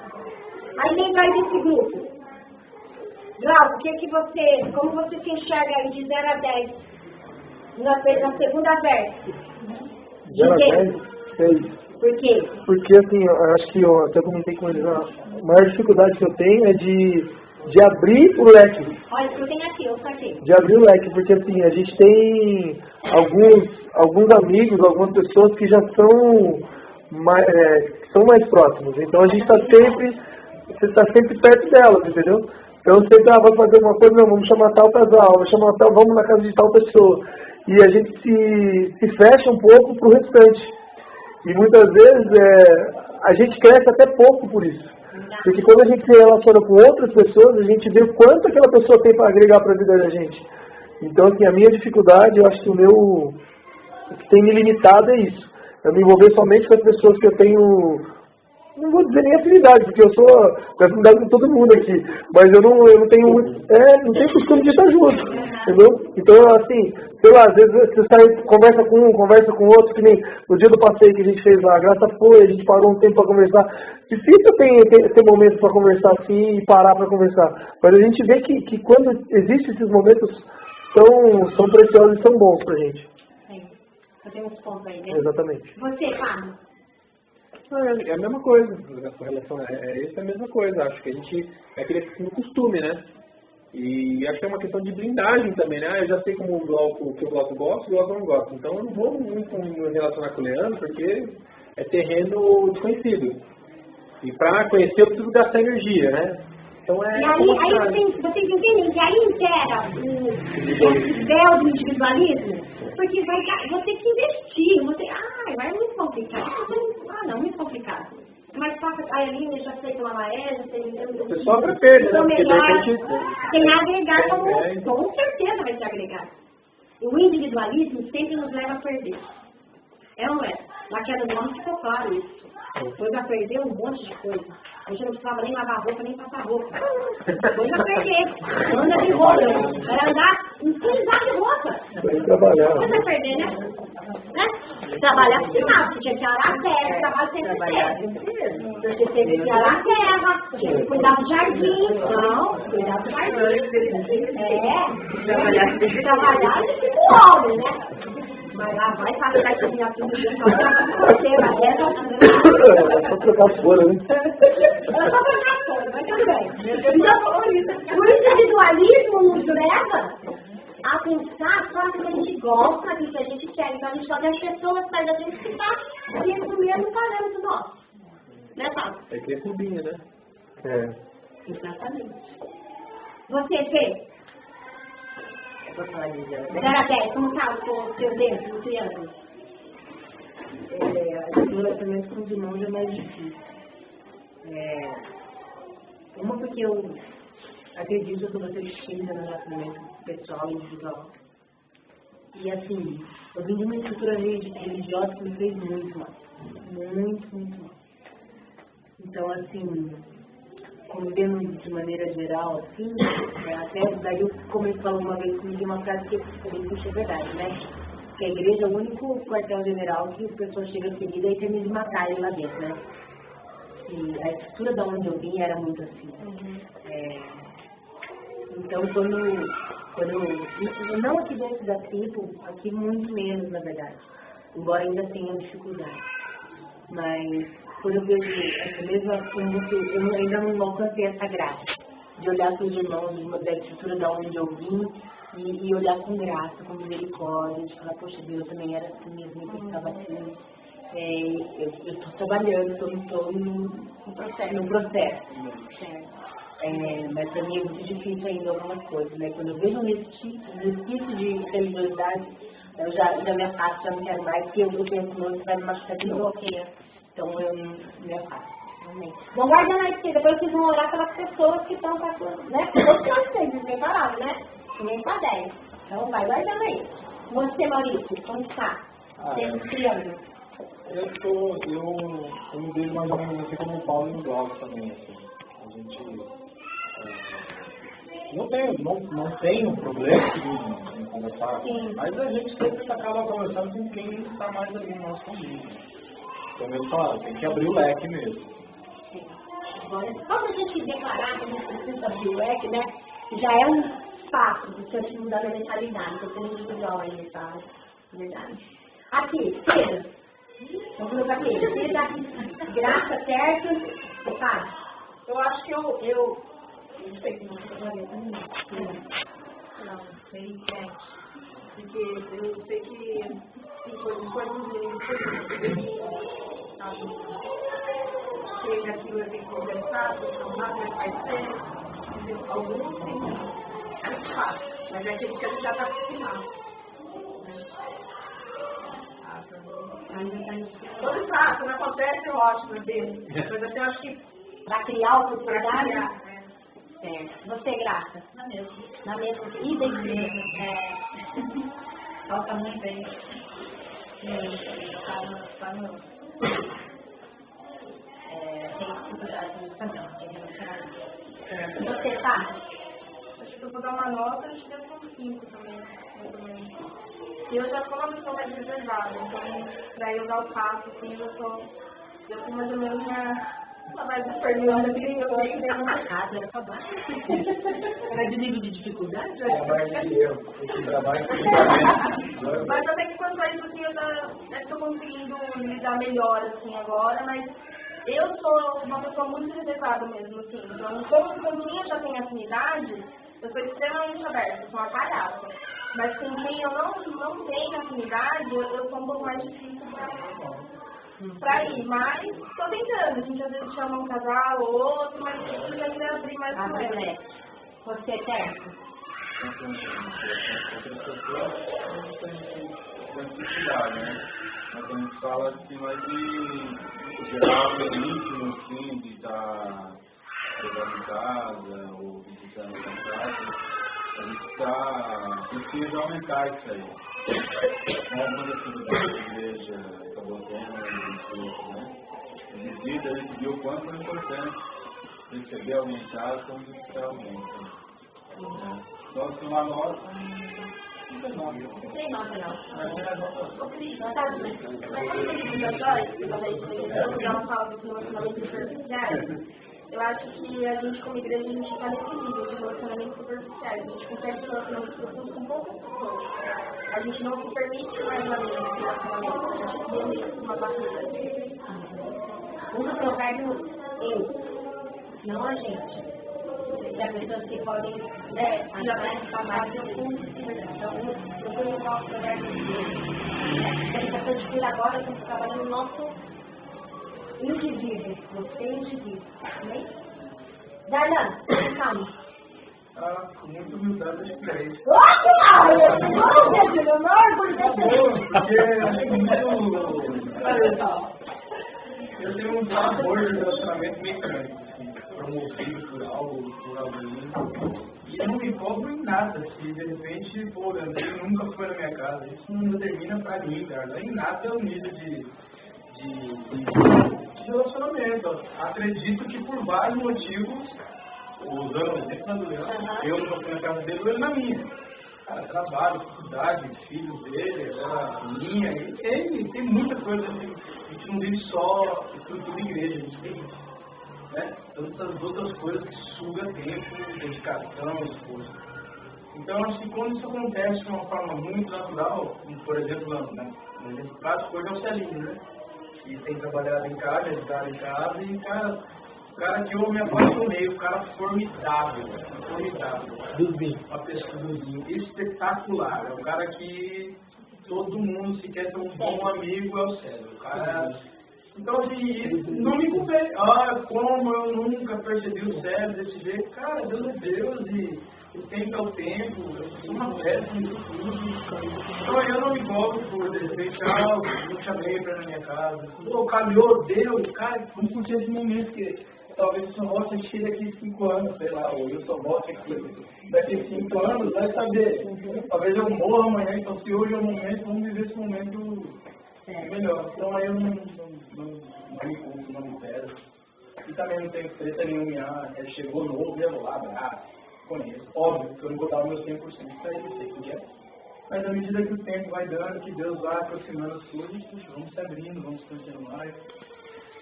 Aí quem vai desse grupo? Glauco, como você se enxerga aí de 0 a 10 na segunda verse? 0 a 10? 6. Por quê? Porque, assim, eu acho que eu até comentei com eles, a maior dificuldade que eu tenho é de abrir o leque. Olha, eu tenho aqui, eu saquei. De abrir o leque, porque, assim, a gente tem alguns amigos, algumas pessoas que já são mais próximos. Então, a gente está sempre perto delas, entendeu? Então, sempre, vai fazer uma coisa, não, vamos chamar tal casal, vamos na casa de tal pessoa. E a gente se fecha um pouco para o restante. E muitas vezes a gente cresce até pouco por isso. Porque quando a gente se relaciona com outras pessoas, a gente vê o quanto aquela pessoa tem para agregar para a vida da gente. Então, assim, a minha dificuldade, eu acho que o que tem me limitado é isso. Eu me envolver somente com as pessoas que eu tenho, não vou dizer nem afinidade, porque eu sou afinidade com todo mundo aqui. Mas eu não tenho não tenho costume de estar junto, entendeu? Então, assim, sei lá, às vezes você sai, conversa com um, conversa com outro, que nem no dia do passeio que a gente fez lá, a Graça foi, a gente parou um tempo para conversar. Difícil ter momentos para conversar assim e parar para conversar. Mas a gente vê que quando existem esses momentos, são preciosos e são bons pra gente. Sim. Eu tenho uns pontos aí, né? Exatamente. Você, Fábio? É a mesma coisa, com relação isso é a mesma coisa, acho que a gente é aquele costume, né? E acho que é uma questão de blindagem também, né? Eu já sei como o que o Glauco gosta e o Glauco não gosta, então eu não vou muito me relacionar com o Leandro, porque é terreno desconhecido. E para conhecer eu preciso gastar energia, né? Então E aí vocês entendem que aí integra esse véu do individualismo? Porque vou ter que investir, vai muito complicado. Não, muito complicado. Mas passa a Aline, já sei tomar maé, já sei... Você sofre perda, né? Porque de repente... Tem a agregar, com certeza vai se agregar. O individualismo sempre nos leva a perder. É ou não é? Na queda do homem ficou claro isso. Depois a perder um monte de coisa. A gente não precisava nem lavar roupa, nem passar roupa. Depois a perder. Anda de roupa. Vai andar, não precisar de roupa. Vai trabalhar. Você vai perder, né? Trabalhar no final. Você tinha que arar a terra, trabalhar sempre. Você teve que arar a terra, tinha que cuidar do jardim. Não, cuidar do jardim. Trabalhar e fica o homem, né? Mas lá vai passar esse minhoquinho de jeito, só trocar fora, né? Só trocar fora, mas tudo bem. O individualismo nos leva a pensar só no que a gente gosta, no que a gente quer. Então a gente faz as pessoas perto da gente que está dentro do mesmo parâmetro nosso. Né, Paulo? É que é clubinho, né? Exatamente. Você, Fê? 0 a 10, como está o seu dedo, o triângulo? O relacionamento com os irmãos é mais difícil. Uma porque eu acredito que você tímida no relacionamento pessoal e individual. E assim, eu vim de uma estrutura religiosa que me fez muito mal. Muito, muito mal. Então, assim, convivendo de maneira geral, assim, até daí eu comecei a falar uma vez comigo uma frase que eu falei, puxa, é verdade, né? Que a igreja é o único quartel-general que as pessoas chegam ferida e terminam de matar ele lá dentro, né? E a estrutura da onde eu vim era muito assim. Então, quando não aqui dentro da tribo, aqui muito menos, na verdade, embora ainda tenha dificuldade. Mas quando eu vejo essa mesma coisa, eu ainda não alcancei essa graça de olhar para os irmãos da estrutura da onde eu vim e olhar com graça, com misericórdia, de falar, poxa, Deus também era assim mesmo, eu estava assim. Eu estou trabalhando, estou no processo. Mas para mim é muito difícil ainda algumas coisas, né? Quando eu vejo um resquício de religiosidade, eu já me afasto, já não quero mais, porque eu penso muito que vai me machucar de novo. Então eu me afasto. Vão guardando aí, porque depois vocês vão orar pelas pessoas que estão passando, né? Todos nós temos despreparados, né? Ninguém tá 10. Então vai guardando aí. Você, Maurício, como está? Criando. Eu me vejo mais ou menos assim como o Paulo e o Glauco também, assim. A gente não tenho problema em conversar, mas a gente sempre acaba conversando com quem está mais ali no nosso convívio. Então, eu falo, tem que abrir o leque mesmo. Quando a gente declarar que a gente precisa abrir o leque, né? Já é um passo do seu mudar a mentalidade, porque tem individual aí, tá? Verdade. Aqui, Pedro. Vamos colocar aqui. Pedro, graça, certo? Sabe? Eu acho que eu não sei como você vai ver também. Não sei, porque eu sei que tem coisas que aquilo tem que conversar, não vai ser, alguns sim, é muito fácil, mas é aquele que a gente já está acostumado. Todo fato, não acontece, ótimo, mas até acho que para criar oportunidade. Você, Graça? Na mesma. Na mesma. E bem mesmo. Falta muito bem. Está no tem dificuldade no padrão. Você, tá? Acho que eu vou dar uma nota, acho que deve ser um 5 também. E eu já sou uma pessoa mais reservada, então para eu dar o passo, assim, eu tenho mais ou menos uma mais esperneada que eu tenho dentro da casa, era pra baixo. Era de nível de dificuldade? Mas até que quanto a isso, assim, eu estou conseguindo lidar melhor, assim, agora, mas eu sou uma pessoa muito reservada mesmo, assim, então como comigo já tem afinidade, eu sou extremamente aberta, eu sou uma palhaça. Mas com quem eu não tenho afinidade, eu sou um pouco mais difícil pra ir. Mas tô tentando, a gente às vezes chama um casal ou outro, mas eu já queria abrir mais com ele. Você é certo? Simplicidade, né? Mas a gente fala assim, mais de gerar algo íntimo, assim, de estar chegando em casa ou visitando em casa. A gente precisa aumentar isso aí. Algumas atividades da igreja acabou tendo, né? A visita, a gente viu o quanto é importante receber alguém em casa como visitar alguém. Né? Só se uma nota, não tem nota. Não tem nota, não. Eu acho que a gente, como igreja, a gente está nesse nível de relacionamentos superficiais. A gente consegue relacionamentos profundos com poucas pessoas. A gente não se permite mais relacionamentos. A gente cria uma barreira. Usa o provérbio eu, não a gente. E as pessoas que podem falar de algum. Então, procure usar o provérbio eu. A gente está de agora, estamos trabalhando no nosso indivíduo, você é indivíduo, amém? Darlan, calma. Muito humildade das três. Eu tenho um sabor de relacionamento mecânico, assim, promovido por algo, por alguém. E eu não me cobro em nada. Se de repente, pô, André nunca foi na minha casa, isso não determina pra mim, cara. Em nada é o nível de relacionamento. Acredito que por vários motivos, usando o exemplo do Leandro, eu não fui na casa dele, ele na minha. Cara, trabalho, faculdade, filhos dele, minha, e tem muita coisa assim. A gente não vive só estrutura de igreja, a gente tem, né, tantas outras coisas que sugam tempo, dedicação, esforço. Então, acho que quando isso acontece de uma forma muito natural, como por exemplo, no exemplo prático, hoje é o Celinho, né? Que tem trabalhado em casa, ajudado em casa, e o cara que eu me apaixonei, o cara formidável. Uma pessoa espetacular. É um cara que todo mundo, se quer ter um bom amigo, é o Célio. O cara Então, assim, não me culpei. Como eu nunca percebi o cérebro desse jeito. Cara, Deus é Deus e o tempo é o tempo. Eu sou uma peça nisso tudo. Então, eu não me cobro por de repente, eu chamei pra ir na minha casa. Calhou, deu, cara, vamos curtir esse momento, porque talvez o Wilson volte aqui daqui 5 anos, sei lá, o Wilson volte aqui daqui 5 anos, vai saber. Talvez eu morra amanhã, então se hoje é o momento, vamos viver esse momento melhor. Então aí eu não me culpo, não me peço. E também não tenho treta nenhuma, ele chegou novo, eu vou lá, abraço, conheço. Óbvio que eu não vou dar o meu 100% para ele, sei que é. Mas à medida que o tempo vai dando, que Deus vai aproximando as coisas, vamos se abrindo, vamos se conhecendo mais,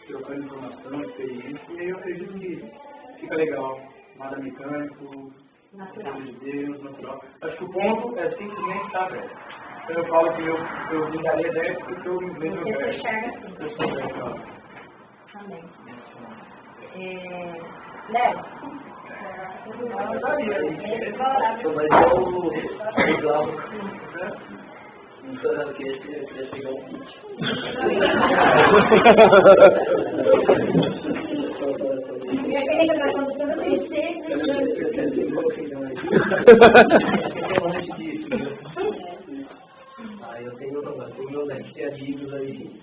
trocando informação, experiência, e aí eu acredito que fica legal. Nada mecânico, natural de Deus, natural. Acho que o ponto é simplesmente estar aberto. Então eu falo que eu brincaria dentro porque eu vejo o verso. Eu sou aberto. Amém. Léo? Mas o Glauco, não queria pegar um kit. Eu tenho meus amigos aí.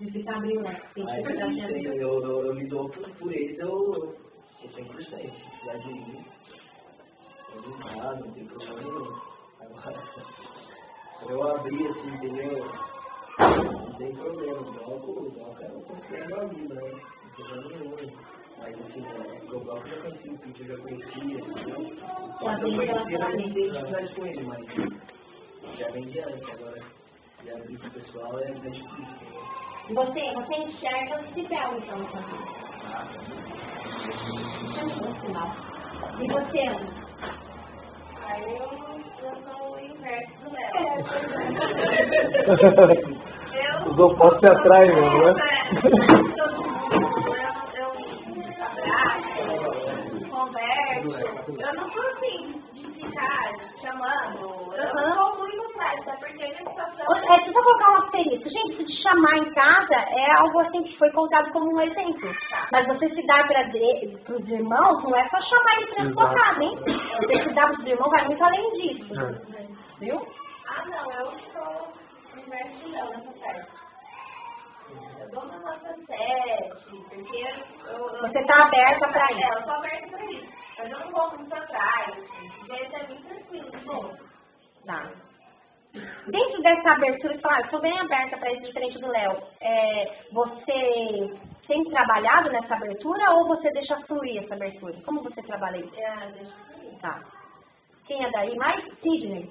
Você abriu, né? Eu me dou por eles, eu sou 100%. Já de mim. Eu não tem problema nenhum. Agora, eu abri assim, entendeu? Não tem problema. Não quero confiar na vida, né? Não tem problema nenhum. Mas assim, o bloco eu já consigo, porque eu já conhecia, entendeu? Eu não conhecia, não tem identidade com ele, mas já vem de antes. Agora, já abrir pro pessoal é difícil. Você enxerga o céu, então, também. E você, Ana? Eu sou o inverso do Léo. Os opostos se atraem mesmo, né? Eu converso. Eu não sou assim, de ficar chamando. Eu não sou muito atrás, até porque a minha situação... Deixa eu colocar um asterisco. Gente, se te chamar em casa é algo assim que foi contado como um exemplo. Mas você se dá para os irmãos, não é só chamar eles para sua casa, hein? Você se dá para os irmãos, vai muito além disso. Viu? Não, eu sou inverso de Léo nessa parte. Eu dou uma nota 7, porque Você está aberta para isso. eu sou aberta para isso. Mas eu não vou muito atrás, porque isso é muito tranquilo. Bom, Tá. Dentro dessa abertura, claro, estou bem aberta para isso, diferente do Léo. Você tem trabalhado nessa abertura ou você deixa fluir essa abertura? Como você trabalha isso? deixa eu ver. Tá. Quem é daí? Mais? Sidney.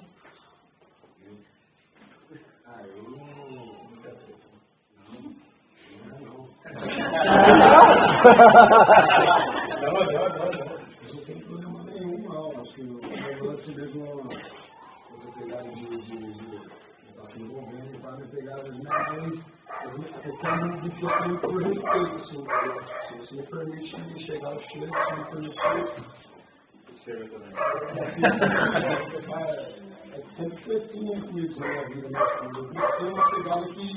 Eu nunca sei. Não tem problema nenhum, não. Acho que o negócio mesmo uma pegada de estar se envolvendo, está na pegada de mas a questão do que eu tenho por respeito, assim, se você me permite chegar ao cheiro, se me permite. Sempre foi assim, né, com isso na minha vida, mas tem uma pegada que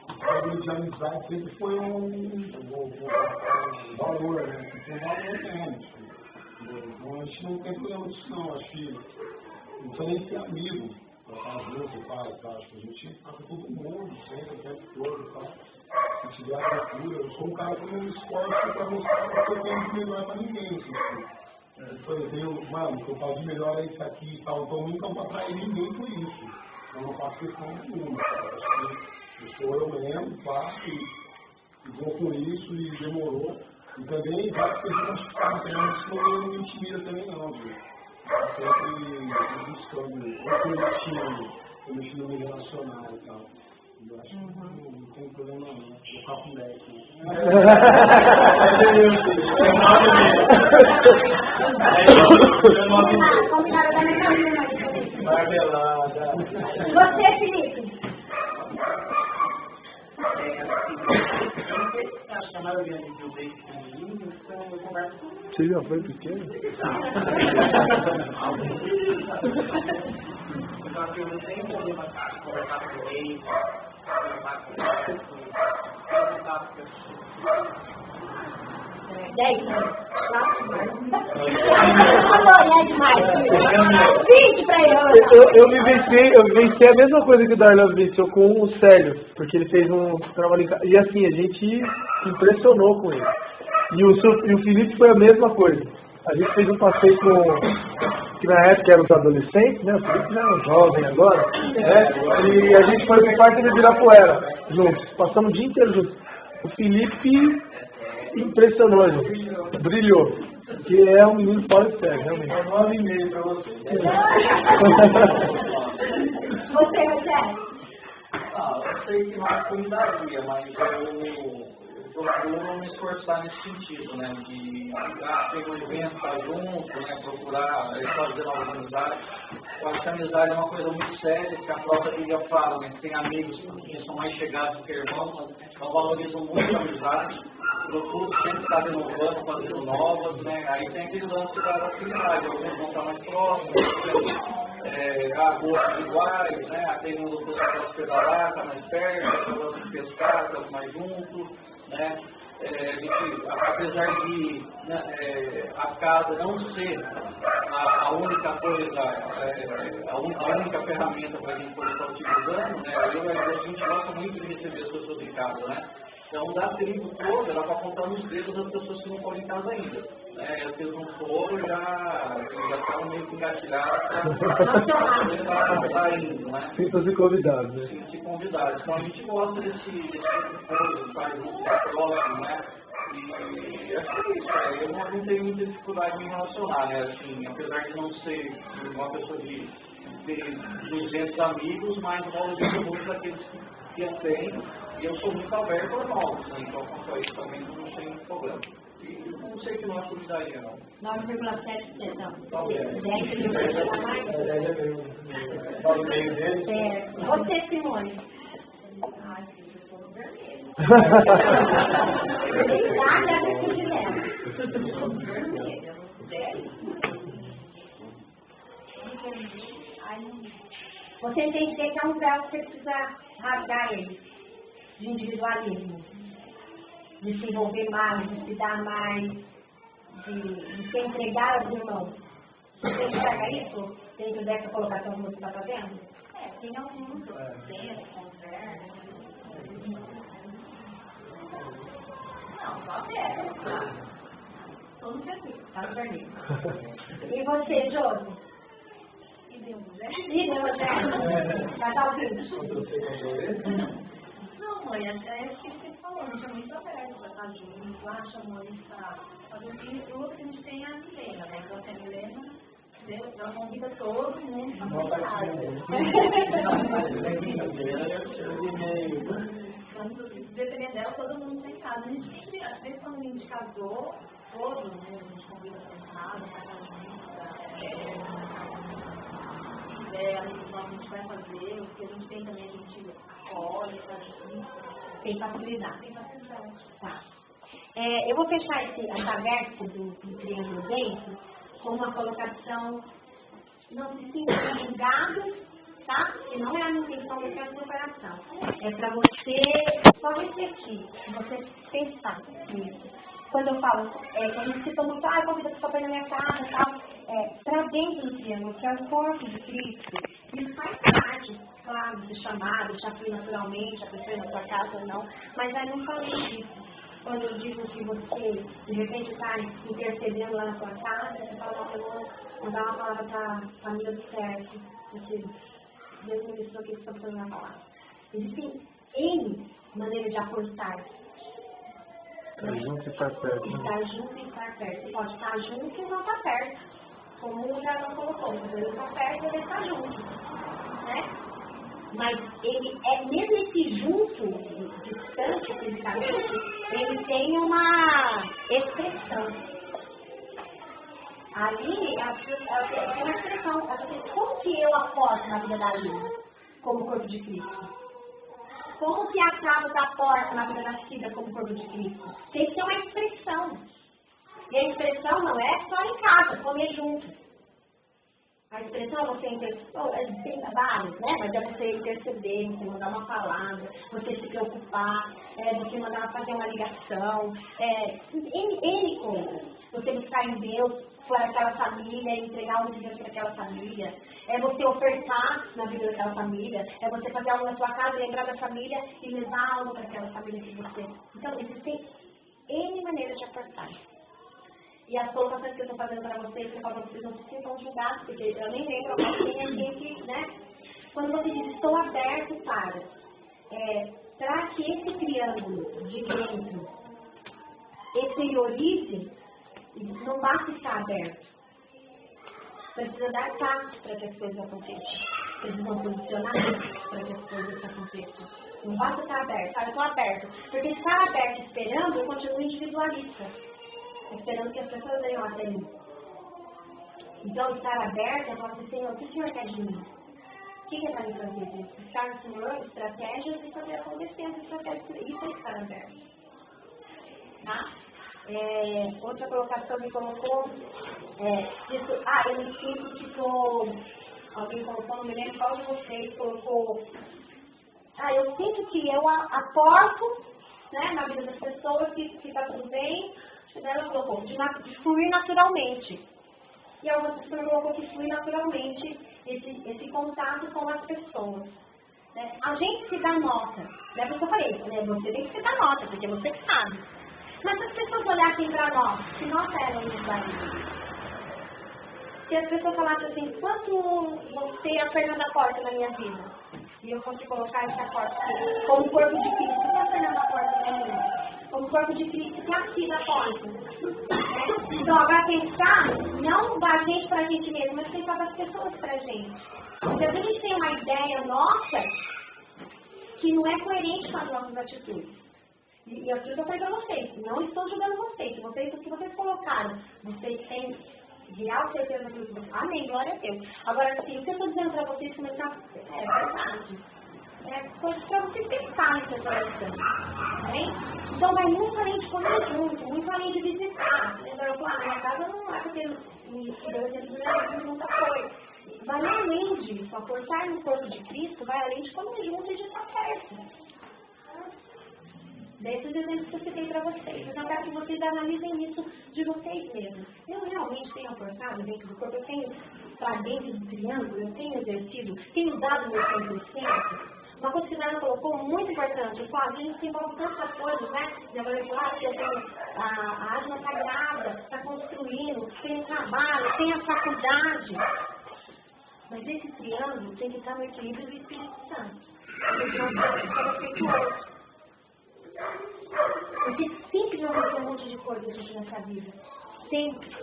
o de amizade sempre foi um valor, né? Tem valor mesmo. Então a gente não tem problema disso não, acho que não precisa nem ser amigo, para fazer, você faz, tá? Acho que a gente tá com todo mundo, sempre, o tempo todo, tá? Se tiver abertura, eu sou um cara que não me esforço para mostrar que eu tenho de melhor para ninguém, assim. Eu tenho, mano, o que eu faço de melhor é isso aqui e tal, então eu nunca vou atrair ninguém por isso. Eu não faço questão nenhuma, cara. Acho que eu sou eu mesmo, faço e vou por isso e demorou. E também várias pessoas que ficam querendo isso não me intimida também não, viu? Sempre buscando, eu mexi no meio relacional e tal. Eu acho que não tem problema não, vou ficar com leque. Marmelada. Você, Felipe. Você já foi pequeno? Eu não tenho problema conversar com ele, 10 anos. É demais. 20 pra ele. Eu vivenciei a mesma coisa que o Darlan vivenciou com o Célio, porque ele fez um trabalho em casa. E assim, a gente se impressionou com ele. E o Felipe foi a mesma coisa. A gente fez um passeio que na época eram os adolescentes, né? O Felipe já é um jovem agora, né? E a gente foi pro Parque de Ibirapuera juntos. Passamos o dia inteiro juntos. O Felipe impressionou a gente. Brilhou. Que é um menino fora de série, realmente. É 9,5 para você. Você, Rogério? Eu sei que não é cuidaria, mas eu procuro me esforçar nesse sentido, né? De ter um evento, estar junto, né? Procurar fazer novas amizades. Eu acho que a amizade é uma coisa muito séria, que a própria Bíblia fala, né? Tem amigos que são mais chegados do que irmãos, então valorizam muito a amizade. Procuro sempre estar renovando, fazendo novas, né? Aí tem aquele lance da afinidade, alguns vão estar mais próximos, gostos iguais, né? Tem um que gosta de pedalar, está mais perto, outro gosta de pescar, está mais junto, né? Apesar de a casa não ser a única coisa, a única ferramenta para a gente poder estar utilizando, né? A gente gosta muito de receber as pessoas em casa, né? Então, da tribo toda, dá para contar nos dedos as pessoas que não foram em casa ainda. Né? As que não foram, já estavam meio que engatilhadas para estar indo, né? Sinta-se convidados, né? Sinta-se convidados. Então, a gente gosta desse tipo de coisa, estar junto, estar próximo, né? E acho que é isso, eu não tenho muita dificuldade em me relacionar, né? Assim, apesar de não ser uma pessoa de ter 200 amigos, mas valorizo muito daqueles que eu tenho. E eu sou muito aberto a novos, né? Então, quanto a isso também não tem problema. E não sei que nós cuidaria, não. 9,7%, não. Tá bem. 10,7% a mais? Você, Simone? Ai, eu sou vermelho. Você tem que ter um véu que você precisa rasgar ele. De individualismo, de se envolver mais, de se dar mais, de se entregar aos irmãos. Você enxerga isso dentro dessa colocação que você está fazendo? Tem alguns tempo, conversa. Não, só dessa. Tô no vermelho. Tá no vermelho. E você, Josi? E Deus, né? Casal junto. Não, mãe, é o que você falou, a gente é muito aberto para estar junto, acha muito para fazer o outro que a gente tem é a Milena, né? Então, a Milena, ela convida todo mundo para falar. Dependendo dela, todo mundo tem casa. A gente sempre, às vezes, quando a gente casou, todo mundo, a gente convida para casa, para estar junto, a gente vai fazer, o que a gente tem também, a gente acolhe, tem facilidade. Tá. Eu vou fechar essa versa do triângulo dentro com uma colocação, não se sinta julgado, tá? Que não é a intenção do canto do coração. É para você só refletir, você pensar nisso. Quando eu falo, quando a gente cita muito, convida a pessoa para ir na minha casa e tal, para dentro do triângulo, que é o corpo de Cristo, isso faz parte, claro, de chamar, deixar fluir naturalmente, a pessoa ir na sua casa ou não, mas aí não falei disso. Quando eu digo que você, de repente, está intercedendo lá na sua casa, você fala, eu vou mandar uma palavra para a família do certo, porque Deus me deixou aqui que está falando a palavra. Existem N maneiras de apostar. Estar junto e estar perto. Estar junto e estar perto. Você pode estar junto e não estar perto. Como já não colocou, se ele está perto, ele está junto. Né? Mas ele mesmo esse junto, distante fisicamente, ele tem uma expressão. Ali, tem uma expressão. Como que eu aposto na vida da Lívia, como corpo de Cristo? Como que a casa da porta na vida da Cida como corpo de Cristo? Tem que ter uma expressão. E a expressão não é só em casa, comer junto. A expressão, você tem vários, né? Mas é você interceder, você mandar uma palavra, você se preocupar, você mandar fazer uma ligação, N coisas. Você buscar em Deus por aquela família, entregar o de Deus para aquela família, é você ofertar na vida daquela família, é você fazer algo na sua casa, lembrar da família e levar algo para aquela família que você... Então, existem N maneiras de ofertar. E as colocações que eu estou fazendo para vocês, que eu falo para vocês não se sintam julgados, porque eu nem lembro agora quem é quem que, né? Quando você diz, estou aberto para que esse triângulo de dentro exteriorize, não basta estar aberto. Precisa dar passos para que as coisas aconteçam. Precisam posicionar para que as coisas aconteçam. Não basta estar aberto. Eu estou aberto. Porque estar aberto esperando, eu continuo individualista. Esperando que as pessoas venham até mim. Então, estar aberto é falar assim, Senhor, o que o Senhor quer de mim? O que é para me fazer? Buscar no Senhor estratégias e fazer acontecer as estratégias. Isso é estar aberto. Tá? Outra colocação que colocou eu me sinto que alguém colocou, não me lembro qual de vocês colocou, eu sinto que eu aporto, né, na vida das pessoas, que está tudo bem. Ela colocou de fluir naturalmente. E a outra pessoa colocou que flui naturalmente esse contato com as pessoas. Né? A gente se dá nota. Né? Por isso eu falei, né? Você tem que se dar nota, porque você que sabe. Mas se as pessoas olhassem para nós, que nota eram nos daria? Se as pessoas falassem assim, quanto você é a Fernanda Porta na minha vida? E eu fosse colocar essa porta aqui, como corpo de Cristo, que é a Fernanda Porta na minha vida? Como corpo de Cristo, que é a Cida Porta. Né? Então, agora pensar, não da gente para a gente mesmo, mas pensar das pessoas para a gente. Porque às vezes a gente tem uma ideia nossa que não é coerente com as nossas atitudes. E eu estou falando para vocês, não estou julgando vocês. O que vocês colocaram, vocês têm real certeza daquilo que vocês... Amém, glória a Deus. Agora, assim, o que eu estou dizendo para vocês começar é verdade. Coisas para vocês pensarem nessa situação. Amém? Então, vai muito além de comer junto, muito além de visitar. Lembra, eu falo, minha casa não é porque Deus nunca foi. Vai além disso. Aportar no corpo de Cristo vai além de comer junto e de estar perto. Desses exemplos que eu citei para vocês. Então, eu quero que vocês analisem isso de vocês mesmos. Eu realmente tenho aportado dentro do corpo, eu tenho para dentro do triângulo, eu tenho exercido, tenho dado meu 100%. Uma coisa que a Ana colocou muito importante, a gente se envolve tantas coisas, né? Já falei que eu tenho a Asma está grávida, está construindo, tem trabalho, tem a faculdade. Mas esse triângulo tem que estar no equilíbrio do Espírito Santo. Porque nós estamos feituosos. Porque sempre vamos ter um monte de coisa gente nessa vida. Sempre.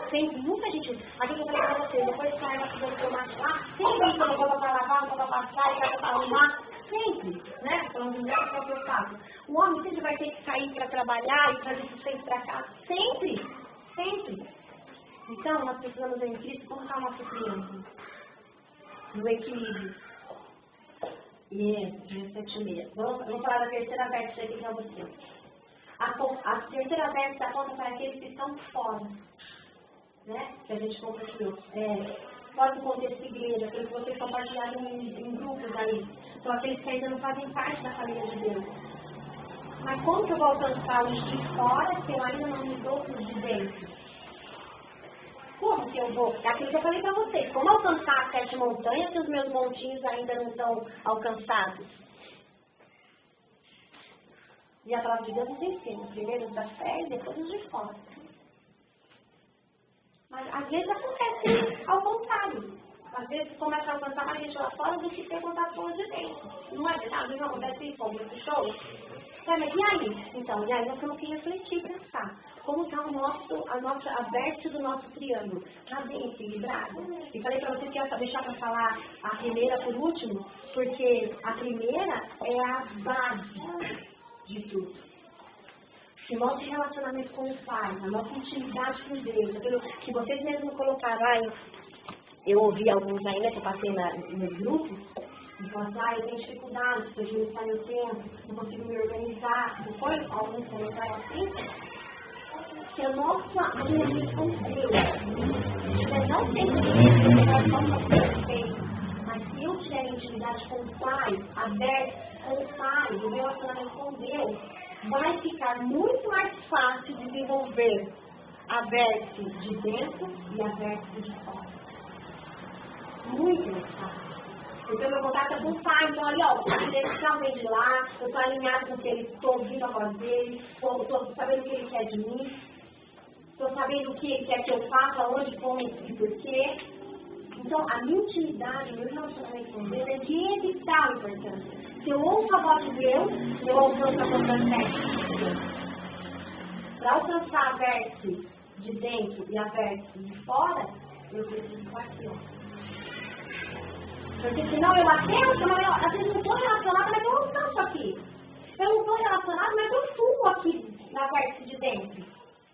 Sempre. Muita gente. Aqui que eu falei pra vocês, depois sai da cidade do tomate lá, sempre quando eu vou para lavar, vou para passar, e para arrumar. Sempre. Né? Falando de mulher, que é o que eu faço. O homem sempre vai ter que sair para trabalhar e trazer sustento para casa. Sempre. Sempre. Então, nós precisamos em Cristo colocar o nosso triângulo no equilíbrio. 17,6. Vamos falar da terceira vértice aqui para vocês. A terceira vértice aponta para aqueles que estão fora. Né? Que a gente compartilhou. Fora do contexto de igreja, aqueles que vocês compartilharam em grupos aí. São aqueles que ainda não fazem parte da família de Deus. Mas como que eu vou alcançar os de fora se eu ainda não me dou os de dentro? Como que eu vou? É aquilo que eu falei para vocês. Como alcançar as 7 montanhas se os meus montinhos ainda não estão alcançados? E a palavra de Deus nos ensina. Primeiro os da fé e depois os de fora. Mas às vezes acontece ao contrário. Às vezes começa a alcançar mais gente lá fora do que ter contato com os de dentro. Não é verdade? Não acontece isso com o show? Mas e aí? Então, e aí nós temos que refletir e pensar. Como está a vértice do nosso triângulo? Está bem equilibrado? E falei para vocês que ia deixar para falar a primeira por último, porque a primeira é a base de tudo. O nosso relacionamento com o Pai, a nossa intimidade com Deus, aquilo que vocês mesmos colocaram. Eu ouvi alguns ainda que eu passei nos grupos, e falaram assim, eu tenho dificuldade para administrar meu tempo, não consigo me organizar. Não foi? Alguns comentaram assim. Que a nossa relação com Deus não tem aberto com o Pai, o relacionamento com Deus, vai ficar muito mais fácil desenvolver a vértice de dentro e a vértice de fora. Muito mais fácil. Porque o meu contato é com o Pai, então ali, ó, o Pai dele já vem de lá, eu estou alinhado com ele, estou ouvindo a voz dele, estou sabendo o que ele quer de mim, estou sabendo o que ele quer que eu faça, onde, como e por quê. Então, a minha intimidade, o meu relacionamento com Deus é de evitar importância. Se eu ouço a voz de Deus, eu alcanço a voz da vértice de Deus. Para alcançar a vértice de dentro e a vértice de fora, eu preciso estar aqui, ó. Porque senão eu às vezes não estou relacionada, mas eu alcanço aqui. Eu não estou relacionada, mas eu subo aqui na vértice de dentro.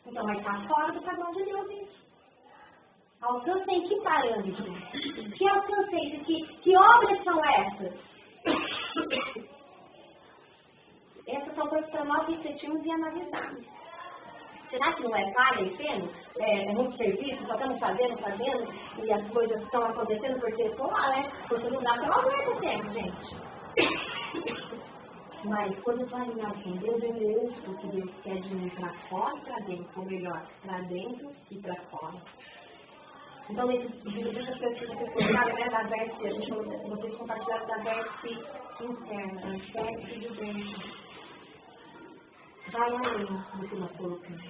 Então vai estar fora do padrão de Deus isso. Alcancei que parâmetro? Que alcancei? Que obras são essas? Essas são coisas para nós refletirmos e analisarmos. Será que não é falha e pena? É muito serviço, só estamos fazendo, e as coisas estão acontecendo porque estão lá, né? Porque não dá para não aguentar tempo, gente. Mas quando eu estou alinhado com Deus, eu ouço o que Deus quer de mim para fora e para dentro, ou melhor, para dentro e para fora. Então, nesses vídeos que vocês colocaram, né, da vértice, vocês compartilharam da vértice interna, a vértice de dentro. Vai além do que nós colocamos.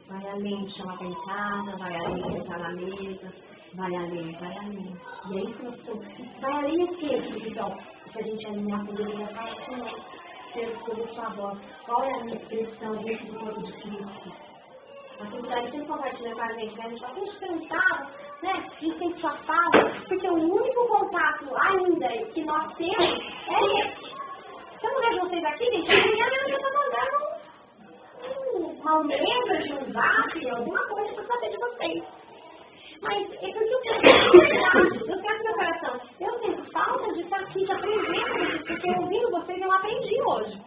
Vai além de chamar para em casa, vai além de estar na mesa, vai além. E é isso que nós estamos. Vai além do que, então, se a gente alinhar com Deus, vai falar assim, ser sobre sua voz. Qual é a minha expressão dentro do corpo de Cristo? A comunidade sempre compartilha com a gente, né? A gente fala, deixa eu perguntar, né? A gente tem que sua fala, porque o único contato ainda que nós temos é esse. Se eu não vejo vocês aqui, gente, amanhã eu estou mandando uma mensagem, um zap, alguma coisa para saber de vocês. Mas é porque eu quero no meu coração. Eu sinto falta de estar aqui, de aprender, porque ouvindo vocês eu aprendi hoje.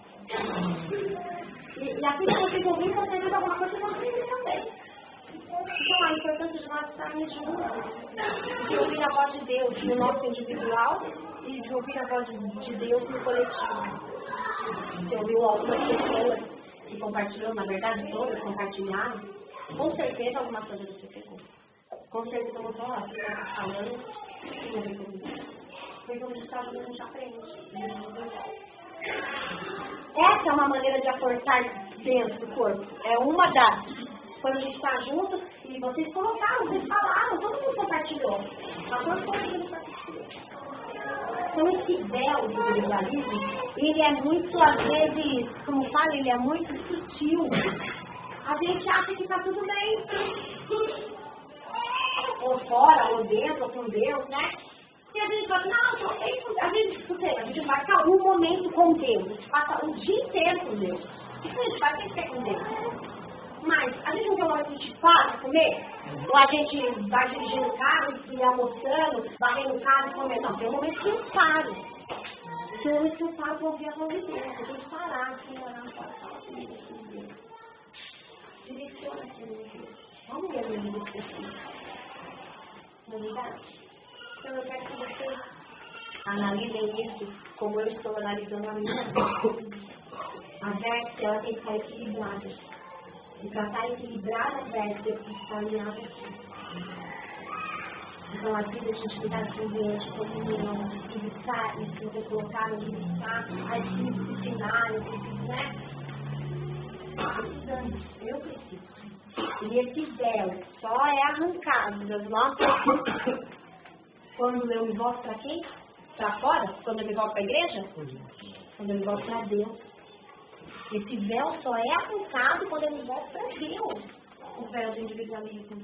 E assim que vocês ouvirem, vocês aprendem alguma coisa, eu aprendi também. Então a importância de nós estarmos juntos, de ouvir a voz de Deus no nosso individual e de ouvir a voz de Deus no coletivo. Você ouviu algumas pessoas que compartilhou, na verdade todas compartilharam, com certeza alguma coisa você pegou. Com certeza eu vou falar, você está falando, porque quando a gente está junto, a gente aprende. Essa é uma maneira de aportar dentro do corpo. É uma das. Quando a gente está junto, e vocês colocaram, vocês falaram, todo mundo compartilhou. Então esse véu do individualismo, ele é muito, às vezes, como fala, ele é muito sutil. A gente acha que está tudo bem. Ou fora, ou dentro, ou com Deus, né? E a gente fala, não, a gente passa um momento com Deus, a gente passa o dia inteiro com Deus. Isso a gente faz tem que ser com Deus. Mas a gente não tem uma hora que a gente para comer? Ou a gente vai dirigindo o carro e almoçando, varrendo o carro e comendo? Não, tem um momento que eu paro. Tem um momento que eu paro para ouvir a voz de Deus. Eu tenho que parar, assim, orar, falar comigo, assim, Deus. Direciona assim, Deus. Vamos ver a minha vida específica. Não é verdade? Então eu quero que vocês analisem isso como eu estou analisando a minha vida. A vértice, ela tem que estar equilibrada. E para estar equilibrada a vértice, eu preciso estar alinhada aqui. Então aqui deixa a gente cuidar do ambiente, comunhão, visitar, isso que vocês colocaram, visitar, aí preciso disciplinar, eu preciso, né? Precisamos, eu preciso. E esse véu só é arrancado das nossas... Quando eu me volto para quem? Para fora? Quando eu me volto para a igreja? Quando eu me volto para Deus. Esse véu só é arrancado quando eu me volto para Deus. O véu do individualismo.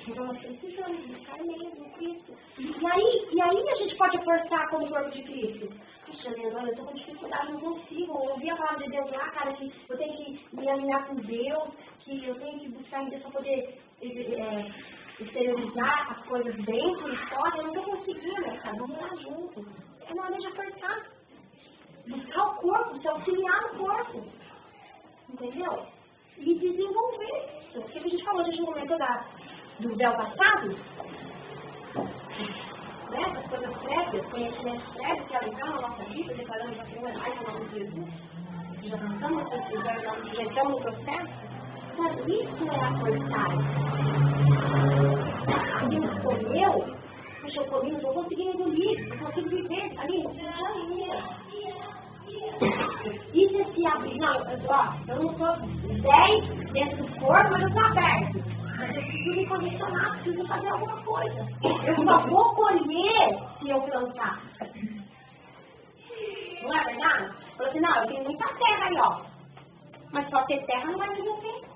Então nós precisamos buscar mesmo Cristo. E aí a gente pode forçar como corpo de Cristo. Puxa, Leandro, eu estou com dificuldade, não consigo. Eu ouvi a palavra de Deus lá, cara, que eu tenho que me alinhar com Deus, que eu tenho que buscar em Deus para poder exteriorizar as coisas dentro e fora. Eu não estou conseguindo, né, cara? Vamos lá junto. É uma maneira de apertar. Buscar o corpo, se auxiliar no corpo. Entendeu? E desenvolver isso. Porque a gente falou, a gente não comentou do véu passado. Né? né? Essas coisas prévias, conhecimentos prévios que alentam na nossa vida, declarando já que não é mais o nome de Jesus. Já estamos no processo. Mas isso é a forçagem. Deus comeu, mas eu comi, não vou conseguir engolir, não consigo viver ali, já ia. E se se abrir? Não, eu não sou 10 dentro do corpo, mas eu estou aberto. Mas eu preciso me condicionar, preciso fazer alguma coisa. Eu só vou colher se eu plantar. Não é verdade? Falou assim, não, eu tenho muita terra aí, ó. Mas só ter terra não vai me resolver.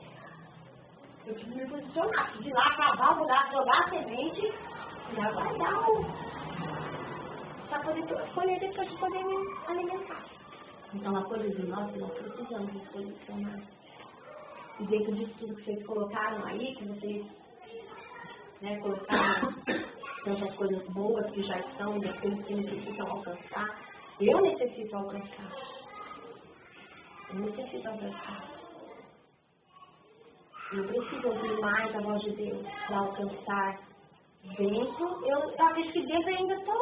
Eu preciso me posicionar, preciso ir lá, cavar, mudar, jogar a semente e aguardar para poder colher depois de poder me alimentar. Então, a coisa de nós precisamos nos posicionar. E dentro disso tudo que vocês colocaram aí, que vocês colocaram tantas coisas boas que já estão, e aqueles que necessitam alcançar, eu necessito alcançar. Eu necessito alcançar. Eu preciso ouvir mais a voz de Deus para alcançar. Dentro, eu acredito que dentro ainda estou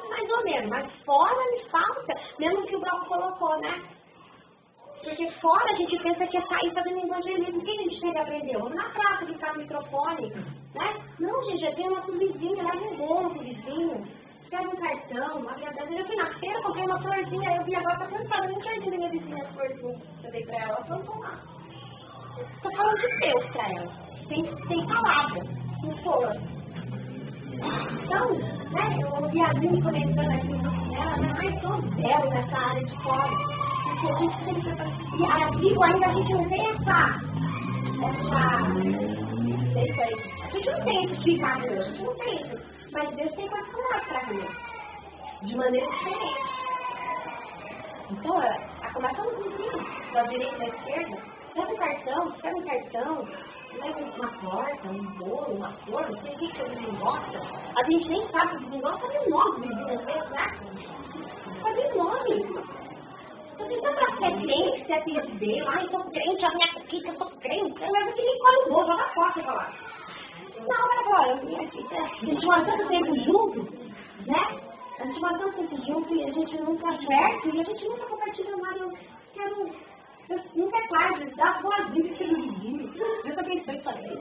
mais ou menos, mas fora me falta, mesmo que o Broco colocou, né? Porque fora a gente pensa que é sair fazendo evangelismo. O que a gente tem que aprender? Vamos na praça, ficar no microfone, né? Não, gente, já tem nosso vizinho, leva um bom pro vizinho. Escreve um cartão, uma agradecimento. Eu fui na feira, comprei uma florzinha, eu vi agora, tá pensando no jardim da minha vizinha, as florzinhas que eu dei pra ela, plantou lá. Estou falando de Deus pra ela. Tem palavra, não flor. Então, né, eu ouvi a Aline comentando aqui no dela, mas sou belo nessa área de fora. Porque a gente tem que. E a tribo ainda a gente não tem essa. Isso aí. A gente não tem esse explicado, a gente não tem isso. Mas Deus tem coisas falar pra mim. De maneira diferente. Então, começa no vizinho, da direita e da esquerda. Pega um cartão. Leva uma torta, um bolo, uma flor, não sei o que ele não gosta. A gente nem sabe que ele gosta de nome, vizinho, né? Fazer nome. Você tá pra ser crente, ser filha de Deus, ai, eu sou crente, a minha filha, eu sou crente, eu levo aquele colo novo, joga fora, pra lá. Não, agora, a gente mora tanto tempo junto, né? A gente mora tanto tempo junto e a gente nunca perto e a gente nunca compartilha nada. Eu quero. Nunca é claro, dá boas-vindas pelo vizinho. Eu também sei fazer.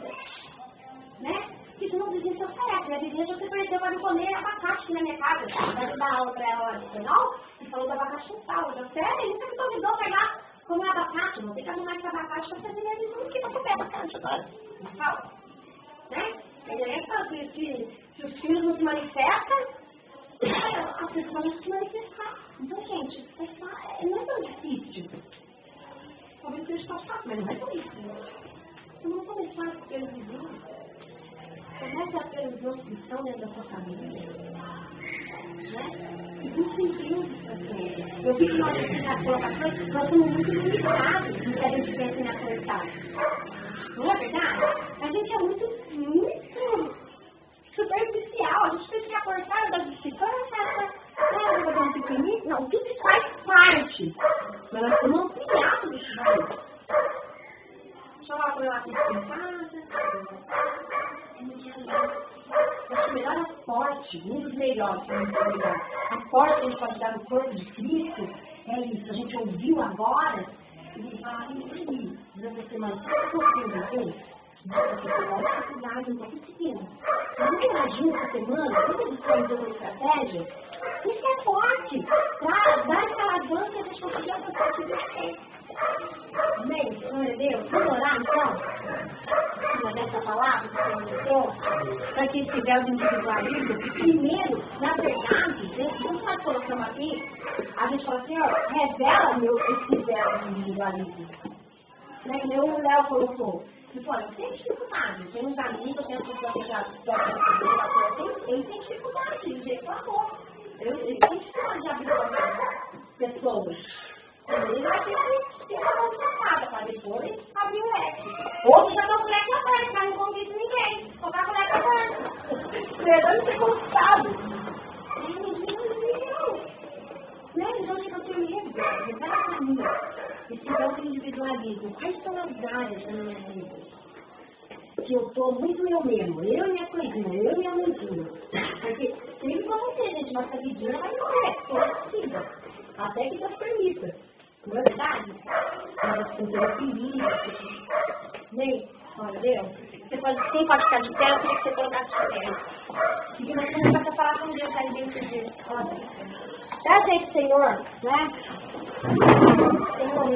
Né? Porque senão o vizinho se oferece. A vizinha já se perdeu para não comer abacaxi na minha casa. Vai dar aula para ela de espanhol e falou do abacaxi no sal. Eu sério, ele nunca me convidou a pegar comer abacaxi. Não tem que arrumar esse abacaxi para fazer minha vizinha que vai comer abacaxi agora. Não fala. Né? Ele é que fala se os filhos não se manifestam, as pessoas vão se manifestar. Então, gente, não é tão difícil. Talvez seja tão fácil, mas não é tão difícil. Você não começar pelo vizinho. Começa pelos outros que estão dentro da sua família. Né? E busca incríveis pessoas. Eu vi que nas colocações, nós somos muito limitados no que a gente pensa em acertar. Não é verdade? A gente é muito superficial. A gente pensa que acertar da disciplina, um pequenininho. Não, tudo isso faz parte. Mas nós estamos ampliados disso daí. Deixa eu falar com o meu assistente em casa. Acho melhor aporte, um dos melhores que a gente pode dar. Aporte que a gente pode dar no corpo de Cristo é isso. A gente ouviu agora e fala, durante a semana, sabe o que eu fiz aqui? Você tem uma dificuldade, não estou conseguindo. Eu não imagino essa semana, toda a disposição da estratégia, isso é forte, para dar aquela avanço que a gente conseguir avançar de vocês. Amém? Glória a Deus. Vamos orar então? Uma dessa palavra que você me deu, para que esse véu de individualismo, primeiro, na verdade, Deus não está colocando aqui, a gente fala assim, ó, revela esse véu de individualismo. Né? Que o Léo colocou. Tipo, olha, tem dificuldade, tem uns amigos, tem as pessoas que já ele tem dificuldade de reclamou. Ele tem dificuldade de abrir para pessoas. Ele vai ter que ter uma outra para depois abrir o leque. Outros já estão com o leque aberto, mas não convida ninguém. Colocar com o leque aberto. Perdão ser conquistado. Então fica com medo, vai na família. Esse é o individualismo. Quais são as áreas da minha vida? que eu tô muito eu mesmo, eu e minha coisinha, eu e minha mãozinha. Porque sempre pra você, gente, nossa vidinha vai morrer, toda possível. Até que Deus permita. Não é verdade? Mas com toda feliz. Bem, olha, Deus, Quem pode ficar de pé, eu queria que você colocasse de pé. e que nós começamos a falar com Deus aí dentro disso. Olha, Dá jeito, Senhor, né? Senhor,